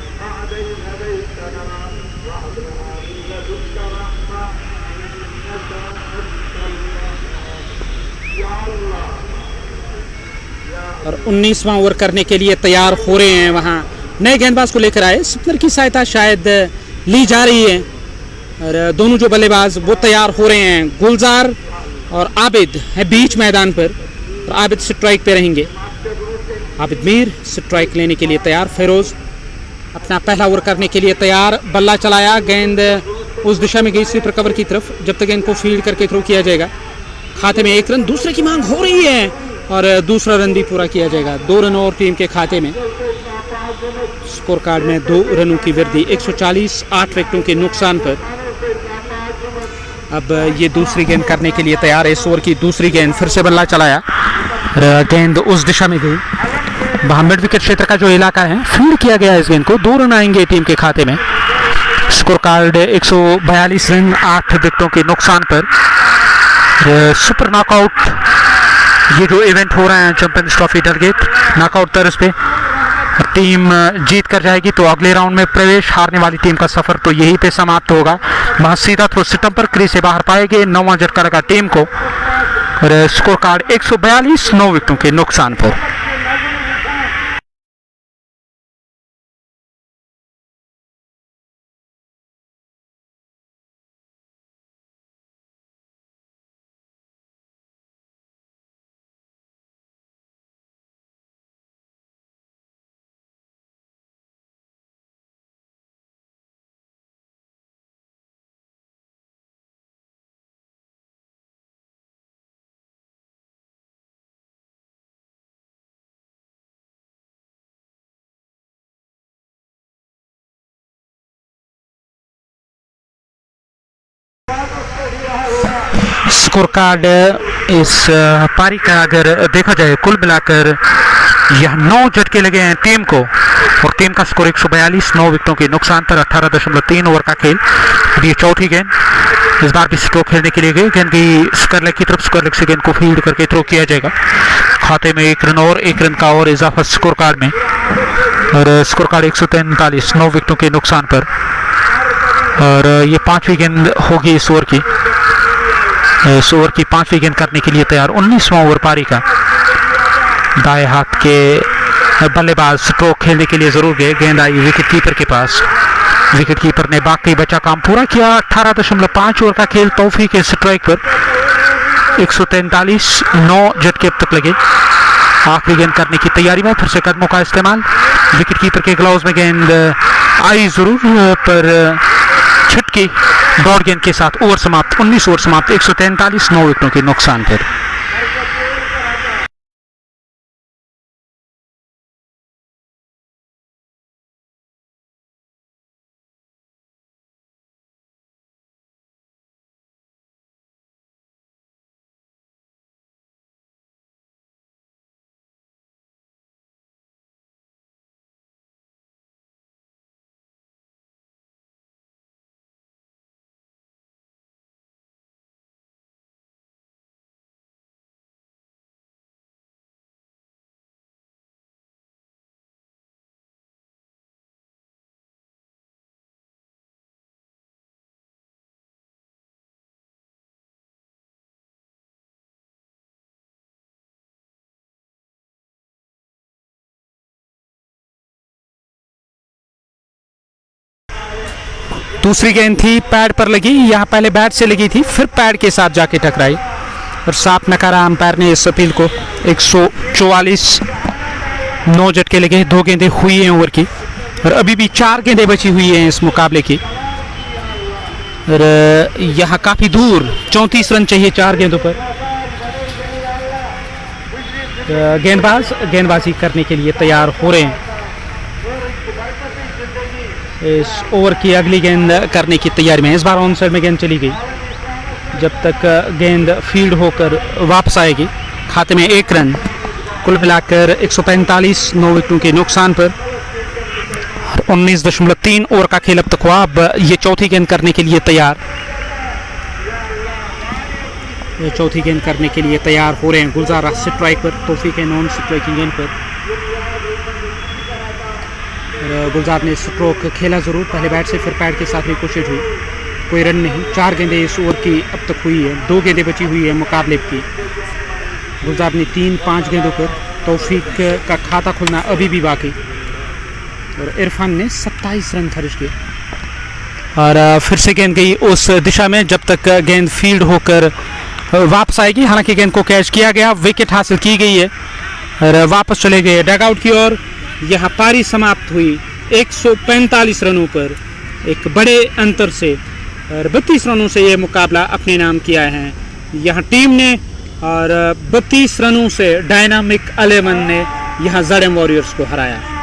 [SPEAKER 1] और 19वां ओवर करने के लिए तैयार हो रहे हैं। वहाँ नए गेंदबाज को लेकर आए, स्पिनर की सहायता शायद ली जा रही है, और दोनों जो बल्लेबाज वो तैयार हो रहे हैं। गुलजार और आबिद है बीच मैदान पर, और आबिद स्ट्राइक पे रहेंगे। आबिद मीर स्ट्राइक लेने के लिए तैयार। फिरोज अपना पहला ओवर करने के लिए तैयार। बल्ला चलाया, गेंद उस दिशा में गई स्वीपर कवर की तरफ। जब तक गेंद को फील्ड करके थ्रो किया जाएगा। खाते में 1 रन। दूसरे की मांग हो रही है, और दूसरा रन भी पूरा किया जाएगा। 2 रन और टीम के खाते में। स्कोर कार्ड में 2 रनों की वृद्धि 140 8 विकेटों के नुकसान पर। अब ये दूसरी गेंद करने के लिए तैयार है। इस ओवर की दूसरी गेंद फिर से बल्ला चलाया, गेंद उस दिशा में गई। वहाँ मिड विकेट क्षेत्र का जो इलाका है फील्ड किया गया इस गेंद को। 2 रन आएंगे टीम के खाते में। स्कोर कार्ड 142 रन 8 विकेटों के नुकसान पर। सुपर नॉकआउट ये जो इवेंट हो रहा है चैंपियंस ट्रॉफी डेलगेट नॉकआउट तर्ज पे, टीम जीत कर जाएगी तो अगले राउंड में प्रवेश, हारने वाली टीम का सफर तो यहीं पे समाप्त होगा। वहां सीधा थ्रो सितंबर क्रीज से बाहर पाएंगे। 9वां झटका लगा टीम को और स्कोर कार्ड 142 9 विकेटों के नुकसान पर। स्कोर कार्ड इस पारी का अगर देखा जाए कुल मिलाकर यह 9 झटके लगे हैं टीम को और टीम का स्कोर 142 9 विकेटों के नुकसान पर। 18.3 ओवर का खेल। ये चौथी गेंद, इस बार भी स्ट्रोक खेलने के लिए गई। गेंद की स्क्वायर लेग की तरफ, स्क्वायर लेग से गेंद को फील्ड करके थ्रो किया जाएगा। खाते में 1 रन और 1 रन का और इजाफा स्कोर कार्ड में और स्कोर कार्ड 143 9 विकेटों के नुकसान पर। और ये 5वीं गेंद होगी इस ओवर की। इस ओवर की 5वीं गेंद करने के लिए तैयार। 19वां ओवर पारी का। दाएं हाथ के बल्लेबाज स्ट्रोक खेलने के लिए जरूर गए। गेंद आई विकेट कीपर के पास। विकेट कीपर ने बाकी बचा काम पूरा किया। 18.5 ओवर का खेल। तौफीक के स्ट्राइक पर 143 9 झटके अब तक लगे। आखिरी गेंद करने की तैयारी में फिर से कदमों का इस्तेमाल। विकेट कीपर के ग्लव्स में गेंद आई जरूर पर छिटकी। डॉट गेंद के साथ ओवर समाप्त। 19 ओवर समाप्त। 143 9 विकेटों के नुकसान पर। दूसरी गेंद थी पैड पर लगी। यहाँ पहले बैट से लगी थी फिर पैड के साथ जाके टकराई और साफ नकारा अंपायर ने इस अपील को। 144 9 झटके लगे। 2 गेंदें हुई हैं ओवर की और अभी भी 4 गेंदें बची हुई हैं इस मुकाबले की। और यहाँ काफी दूर 34 रन चाहिए 4 गेंदों पर। गेंदबाज गेंदबाजी करने के लिए तैयार हो रहे हैं। इस ओवर की अगली गेंद करने की तैयारी में। इस बार ऑन साइड में गेंद चली गई। जब तक गेंद फील्ड होकर वापस आएगी। खाते में 1 रन। कुल मिलाकर 145 9 विकेटों के नुकसान पर। 19.3 ओवर का खेल अब तक हुआ। अब ये चौथी गेंद करने के लिए तैयार। ये चौथी गेंद करने के लिए तैयार हो रहे हैं। गुलजार स्ट्राइक पर। तौफीक है नॉन स्ट्राइकिंग गेंद पर। गुलजार ने स्ट्रोक खेला जरूर। पहले बैट से फिर पैड के साथ भी कोशिश हुई। कोई रन नहीं। 4 गेंदें इस ओवर की अब तक हुई है। 2 गेंदें बची हुई है मुकाबले की। गुलजार ने 3-5 गेंदों पर। तौफीक का खाता खुलना अभी भी बाकी। और इरफान ने 27 रन खर्च किए। और फिर से गेंद गई उस दिशा में जब तक गेंद फील्ड होकर वापस आएगी। हालांकि गेंद को कैच किया गया। विकेट हासिल की गई है और वापस चले गए डगआउट की ओर। यहाँ पारी समाप्त हुई 145 रनों पर एक बड़े अंतर से। और 32 रनों से ये मुकाबला अपने नाम किया है यहाँ टीम ने। और 32 रनों से डायनामिक 11 ने यहाँ ज़ाडेम वॉरियर्स को हराया।